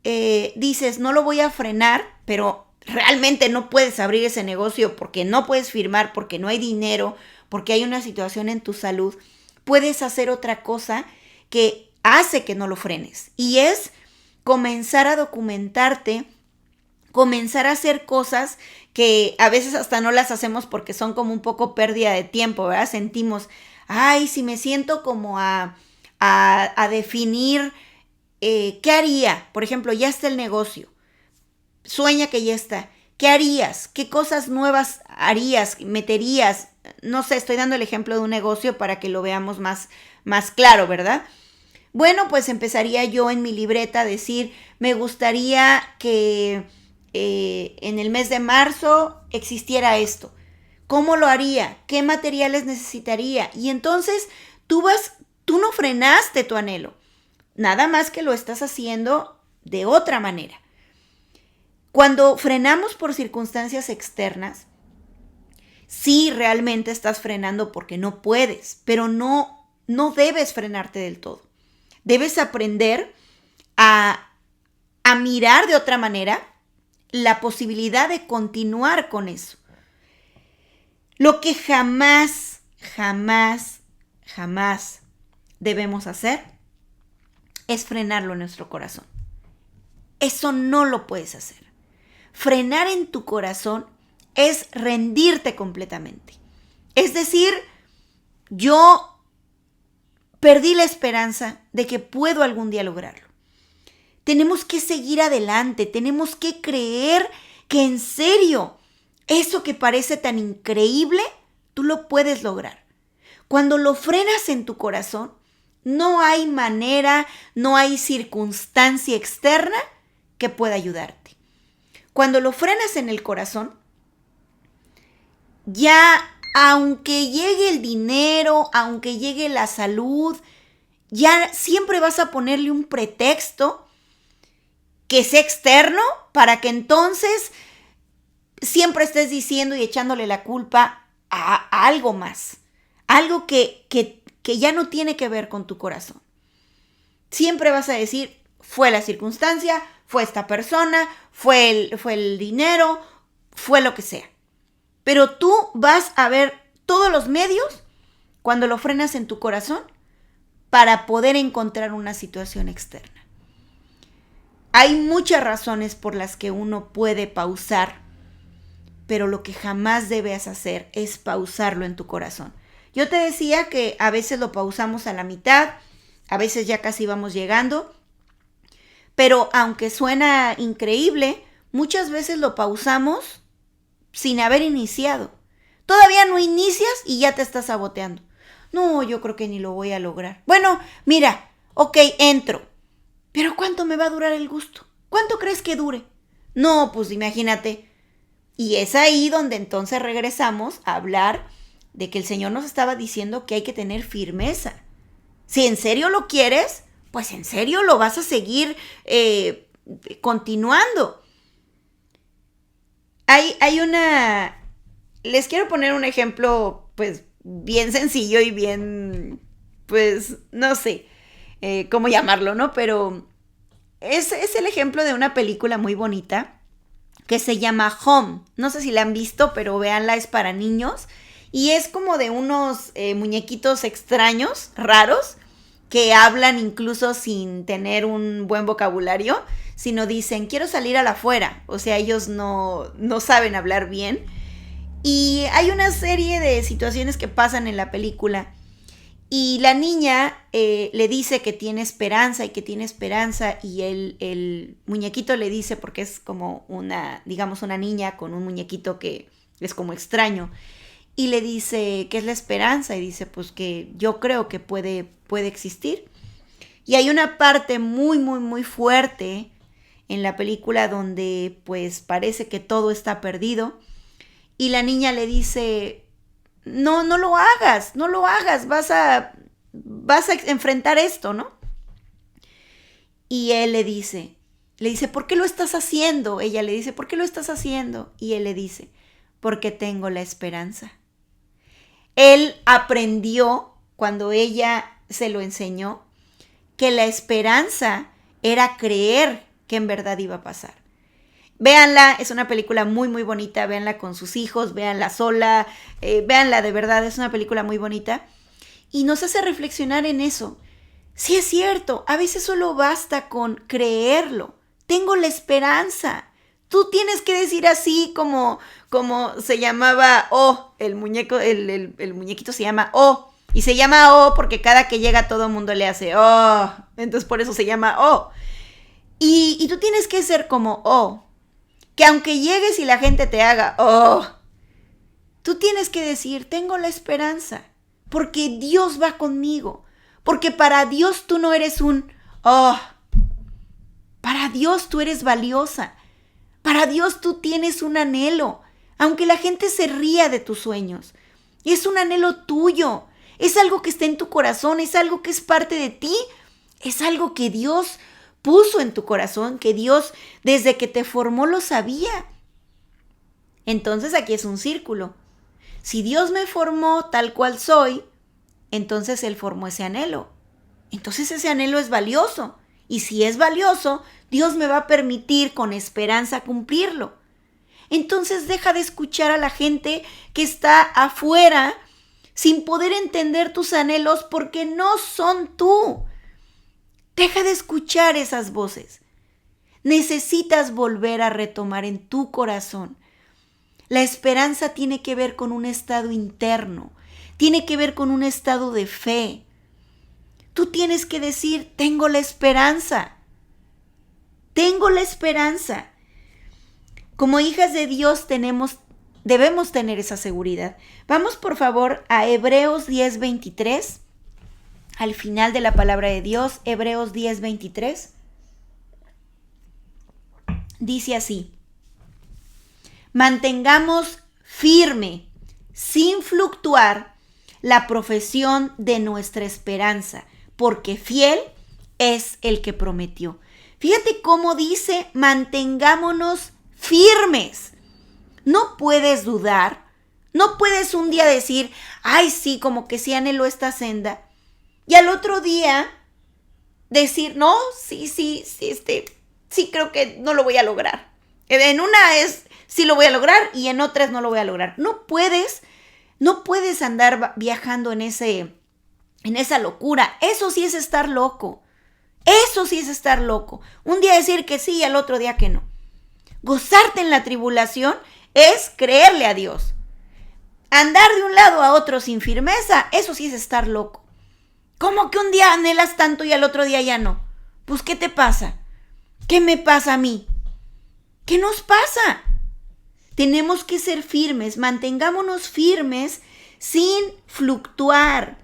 dices, no lo voy a frenar, pero realmente no puedes abrir ese negocio porque no puedes firmar, porque no hay dinero, porque hay una situación en tu salud, puedes hacer otra cosa que hace que no lo frenes. Y es comenzar a documentarte, comenzar a hacer cosas que a veces hasta no las hacemos porque son como un poco pérdida de tiempo, ¿verdad? Sentimos, ay, si me siento como a definir qué haría. Por ejemplo, ya está el negocio. Sueña que ya está. ¿Qué harías? ¿Qué cosas nuevas harías? ¿Meterías? No sé, estoy dando el ejemplo de un negocio para que lo veamos más claro, ¿verdad? Bueno, pues empezaría yo en mi libreta a decir, me gustaría que en el mes de marzo existiera esto. ¿Cómo lo haría? ¿Qué materiales necesitaría? Y entonces tú no frenaste tu anhelo. Nada más que lo estás haciendo de otra manera. Cuando frenamos por circunstancias externas, sí realmente estás frenando porque no puedes, pero no debes frenarte del todo. Debes aprender a mirar de otra manera la posibilidad de continuar con eso. Lo que jamás debemos hacer es frenarlo en nuestro corazón. Eso no lo puedes hacer. Frenar en tu corazón es rendirte completamente. Es decir, yo perdí la esperanza de que puedo algún día lograrlo. Tenemos que seguir adelante, tenemos que creer que en serio, eso que parece tan increíble, tú lo puedes lograr. Cuando lo frenas en tu corazón, no hay manera, no hay circunstancia externa que pueda ayudarte. Cuando lo frenas en el corazón, ya aunque llegue el dinero, aunque llegue la salud, ya siempre vas a ponerle un pretexto que sea externo para que entonces siempre estés diciendo y echándole la culpa a algo más. Algo que ya no tiene que ver con tu corazón. Siempre vas a decir, fue la circunstancia, fue esta persona, fue el dinero, fue lo que sea. Pero tú vas a ver todos los medios cuando lo frenas en tu corazón para poder encontrar una situación externa. Hay muchas razones por las que uno puede pausar, pero lo que jamás debes hacer es pausarlo en tu corazón. Yo te decía que a veces lo pausamos a la mitad, a veces ya casi vamos llegando, pero aunque suena increíble, muchas veces lo pausamos sin haber iniciado. Todavía no inicias y ya te estás saboteando. No, yo creo que ni lo voy a lograr. Bueno, mira, ok, entro. Pero ¿cuánto me va a durar el gusto? ¿Cuánto crees que dure? No, pues imagínate. Y es ahí donde entonces regresamos a hablar de que el Señor nos estaba diciendo que hay que tener firmeza. Si en serio lo quieres, pues en serio lo vas a seguir continuando. Hay una... Les quiero poner un ejemplo, pues, bien sencillo y bien, pues, no sé cómo llamarlo, ¿no? Pero es el ejemplo de una película muy bonita que se llama Home. No sé si la han visto, pero véanla, es para niños. Y es como de unos muñequitos extraños, raros, que hablan incluso sin tener un buen vocabulario, sino dicen, quiero salir a la afuera. O sea, ellos no saben hablar bien. Y hay una serie de situaciones que pasan en la película. Y la niña le dice que tiene esperanza y que tiene esperanza. Y el muñequito le dice, porque es como una niña con un muñequito que es como extraño. Y le dice, ¿qué es la esperanza? Y dice, pues que yo creo que puede existir. Y hay una parte muy, muy, muy fuerte en la película donde pues parece que todo está perdido y la niña le dice, no lo hagas, vas a enfrentar esto, ¿no? Y él le dice, ¿por qué lo estás haciendo? Ella le dice, ¿por qué lo estás haciendo? Y él le dice, porque tengo la esperanza. Él aprendió, cuando ella se lo enseñó, que la esperanza era creer que en verdad iba a pasar. Véanla, es una película muy, muy bonita, véanla con sus hijos, véanla sola, véanla de verdad, es una película muy bonita. Y nos hace reflexionar en eso. Sí es cierto, a veces solo basta con creerlo. Tengo la esperanza. Tú tienes que decir así como se llamaba O, el muñeco, el muñequito se llama O. Y se llama O porque cada que llega todo el mundo le hace Oh. Entonces por eso se llama O. Y tú tienes que ser como O. Que aunque llegues y la gente te haga Oh, tú tienes que decir, tengo la esperanza. Porque Dios va conmigo. Porque para Dios tú no eres un Oh. Para Dios tú eres valiosa. Para Dios tú tienes un anhelo. Aunque la gente se ría de tus sueños. Es un anhelo tuyo. Es algo que está en tu corazón, es algo que es parte de ti, es algo que Dios puso en tu corazón, que Dios desde que te formó lo sabía. Entonces aquí es un círculo. Si Dios me formó tal cual soy, entonces Él formó ese anhelo. Entonces ese anhelo es valioso. Y si es valioso, Dios me va a permitir con esperanza cumplirlo. Entonces deja de escuchar a la gente que está afuera sin poder entender tus anhelos porque no son tú. Deja de escuchar esas voces. Necesitas volver a retomar en tu corazón. La esperanza tiene que ver con un estado interno, tiene que ver con un estado de fe. Tú tienes que decir, tengo la esperanza. Tengo la esperanza. Como hijas de Dios debemos tener esa seguridad. Vamos por favor a Hebreos 10:23, al final de la palabra de Dios, Hebreos 10:23. Dice así, mantengamos firme, sin fluctuar, la profesión de nuestra esperanza, porque fiel es el que prometió. Fíjate cómo dice, mantengámonos firmes. No puedes dudar, no puedes un día decir, ay sí, como que sí anhelo esta senda, y al otro día decir, no, sí, creo que no lo voy a lograr. En una es, sí lo voy a lograr, y en otras no lo voy a lograr. No puedes andar viajando en esa locura. Eso sí es estar loco. Eso sí es estar loco. Un día decir que sí y al otro día que no. Gozarte en la tribulación es creerle a Dios. Andar de un lado a otro sin firmeza, eso sí es estar loco. ¿Cómo que un día anhelas tanto y al otro día ya no? Pues, ¿qué te pasa? ¿Qué me pasa a mí? ¿Qué nos pasa? Tenemos que ser firmes, mantengámonos firmes sin fluctuar.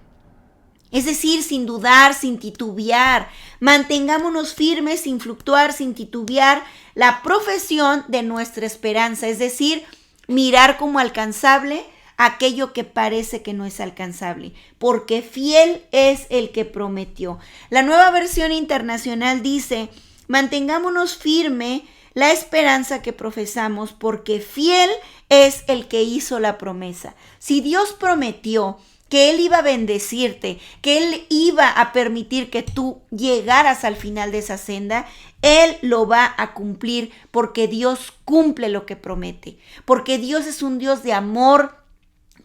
Es decir, sin dudar, sin titubear. Mantengámonos firmes sin fluctuar, sin titubear, la profesión de nuestra esperanza. Es decir, mirar como alcanzable aquello que parece que no es alcanzable. Porque fiel es el que prometió. La Nueva Versión Internacional dice, mantengámonos firme la esperanza que profesamos, porque fiel es el que hizo la promesa. Si Dios prometió que Él iba a bendecirte, que Él iba a permitir que tú llegaras al final de esa senda, Él lo va a cumplir, porque Dios cumple lo que promete, porque Dios es un Dios de amor,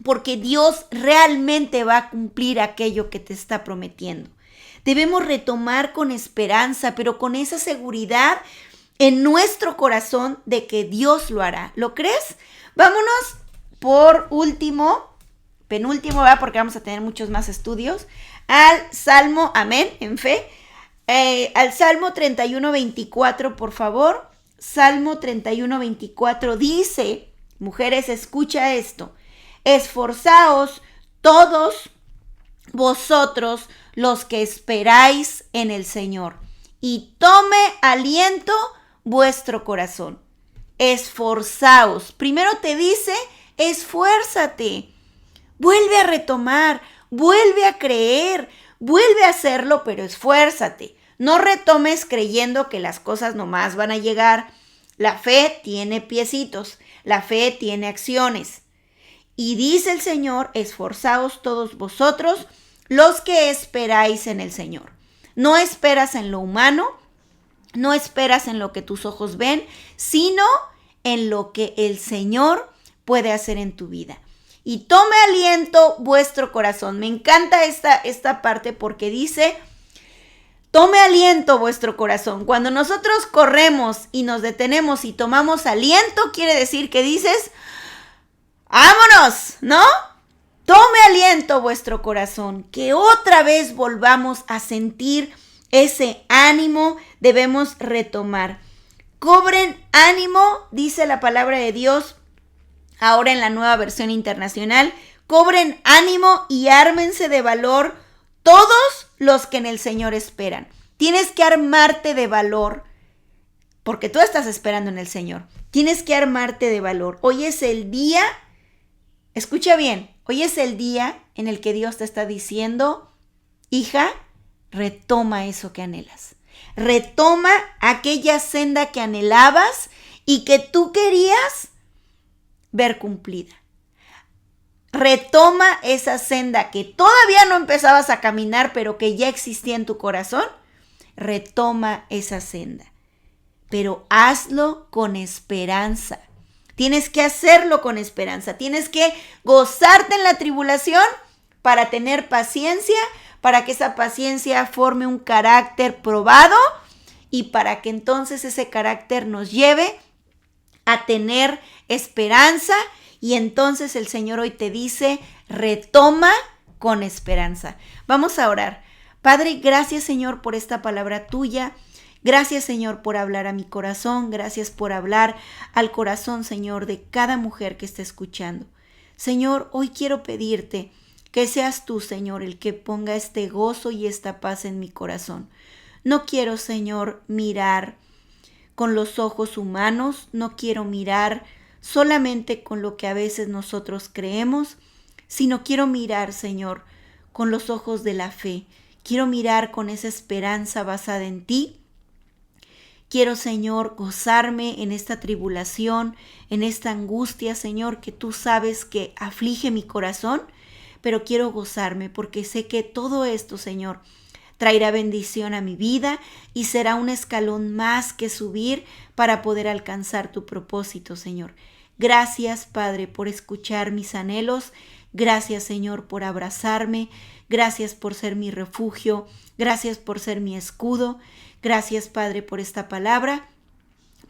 porque Dios realmente va a cumplir aquello que te está prometiendo. Debemos retomar con esperanza, pero con esa seguridad en nuestro corazón de que Dios lo hará. ¿Lo crees? Vámonos por penúltimo, ¿verdad? Porque vamos a tener muchos más estudios, al Salmo, amén, en fe, al Salmo 31:24, por favor. Salmo 31:24 dice, mujeres, escucha esto, esforzaos todos vosotros los que esperáis en el Señor, y tome aliento vuestro corazón. Esforzaos. Primero te dice, esfuérzate. Vuelve a retomar, vuelve a creer, vuelve a hacerlo, pero esfuérzate. No retomes creyendo que las cosas nomás van a llegar. La fe tiene piecitos, la fe tiene acciones. Y dice el Señor, esforzaos todos vosotros los que esperáis en el Señor. No esperas en lo humano, no esperas en lo que tus ojos ven, sino en lo que el Señor puede hacer en tu vida. Y tome aliento vuestro corazón. Me encanta esta parte porque dice, tome aliento vuestro corazón. Cuando nosotros corremos y nos detenemos y tomamos aliento, quiere decir que dices, ¡vámonos! ¿No? Tome aliento vuestro corazón, que otra vez volvamos a sentir ese ánimo, debemos retomar. Cobren ánimo, dice la palabra de Dios, ahora en la Nueva Versión Internacional, cobren ánimo y ármense de valor todos los que en el Señor esperan. Tienes que armarte de valor, porque tú estás esperando en el Señor. Tienes que armarte de valor. Hoy es el día, escucha bien, hoy es el día en el que Dios te está diciendo, hija, retoma eso que anhelas. Retoma aquella senda que anhelabas y que tú querías ver cumplida. Retoma esa senda que todavía no empezabas a caminar, pero que ya existía en tu corazón. Retoma esa senda. Pero hazlo con esperanza. Tienes que hacerlo con esperanza. Tienes que gozarte en la tribulación para tener paciencia, para que esa paciencia forme un carácter probado y para que entonces ese carácter nos lleve a tener esperanza. Y entonces el Señor hoy te dice, retoma con esperanza. Vamos a orar. Padre, gracias Señor por esta palabra tuya. Gracias Señor por hablar a mi corazón. Gracias por hablar al corazón, Señor, de cada mujer que está escuchando. Señor, hoy quiero pedirte que seas tú, Señor, el que ponga este gozo y esta paz en mi corazón. No quiero, Señor, mirar con los ojos humanos. No quiero mirar solamente con lo que a veces nosotros creemos, sino quiero mirar, Señor, con los ojos de la fe. Quiero mirar con esa esperanza basada en ti. Quiero, Señor, gozarme en esta tribulación, en esta angustia, Señor, que tú sabes que aflige mi corazón, pero quiero gozarme porque sé que todo esto, Señor, traerá bendición a mi vida y será un escalón más que subir para poder alcanzar tu propósito, Señor. Gracias, Padre, por escuchar mis anhelos. Gracias, Señor, por abrazarme. Gracias por ser mi refugio. Gracias por ser mi escudo. Gracias, Padre, por esta palabra,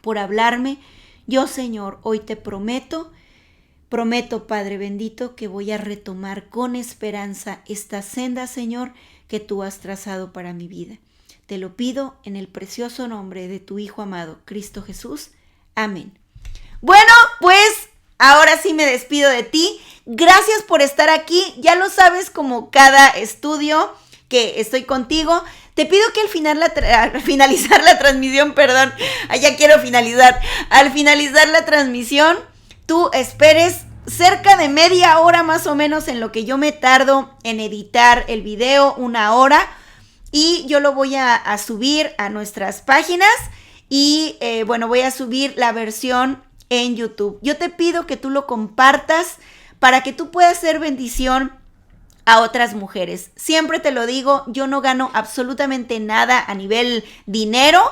por hablarme. Yo, Señor, hoy te prometo, Padre bendito, que voy a retomar con esperanza esta senda, Señor, que tú has trazado para mi vida. Te lo pido en el precioso nombre de tu Hijo amado, Cristo Jesús. Amén. Bueno, pues ahora sí me despido de ti. Gracias por estar aquí. Ya lo sabes, como cada estudio que estoy contigo, te pido que al finalizar la transmisión, al finalizar la transmisión, tú esperes cerca de media hora más o menos en lo que yo me tardo en editar el video, 1 hora, y yo lo voy a subir a nuestras páginas y voy a subir la versión en YouTube. Yo te pido que tú lo compartas para que tú puedas ser bendición a otras mujeres. Siempre te lo digo, yo no gano absolutamente nada a nivel dinero,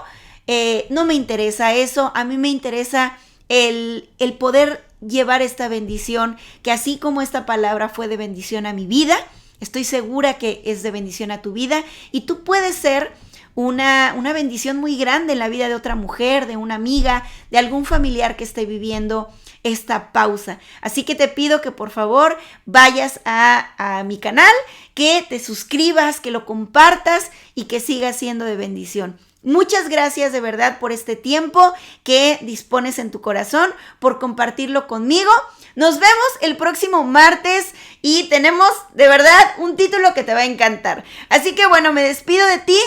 no me interesa eso, a mí me interesa el poder llevar esta bendición, que así como esta palabra fue de bendición a mi vida, estoy segura que es de bendición a tu vida y tú puedes ser una bendición muy grande en la vida de otra mujer, de una amiga, de algún familiar que esté viviendo esta pausa. Así que te pido que por favor vayas a mi canal, que te suscribas, que lo compartas y que siga siendo de bendición. Muchas gracias de verdad por este tiempo que dispones en tu corazón, por compartirlo conmigo. Nos vemos el próximo martes y tenemos de verdad un título que te va a encantar. Así que bueno, me despido de ti.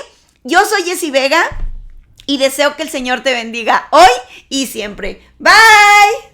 Yo soy Jessy Vega. y deseo que el Señor te bendiga hoy y siempre. Bye.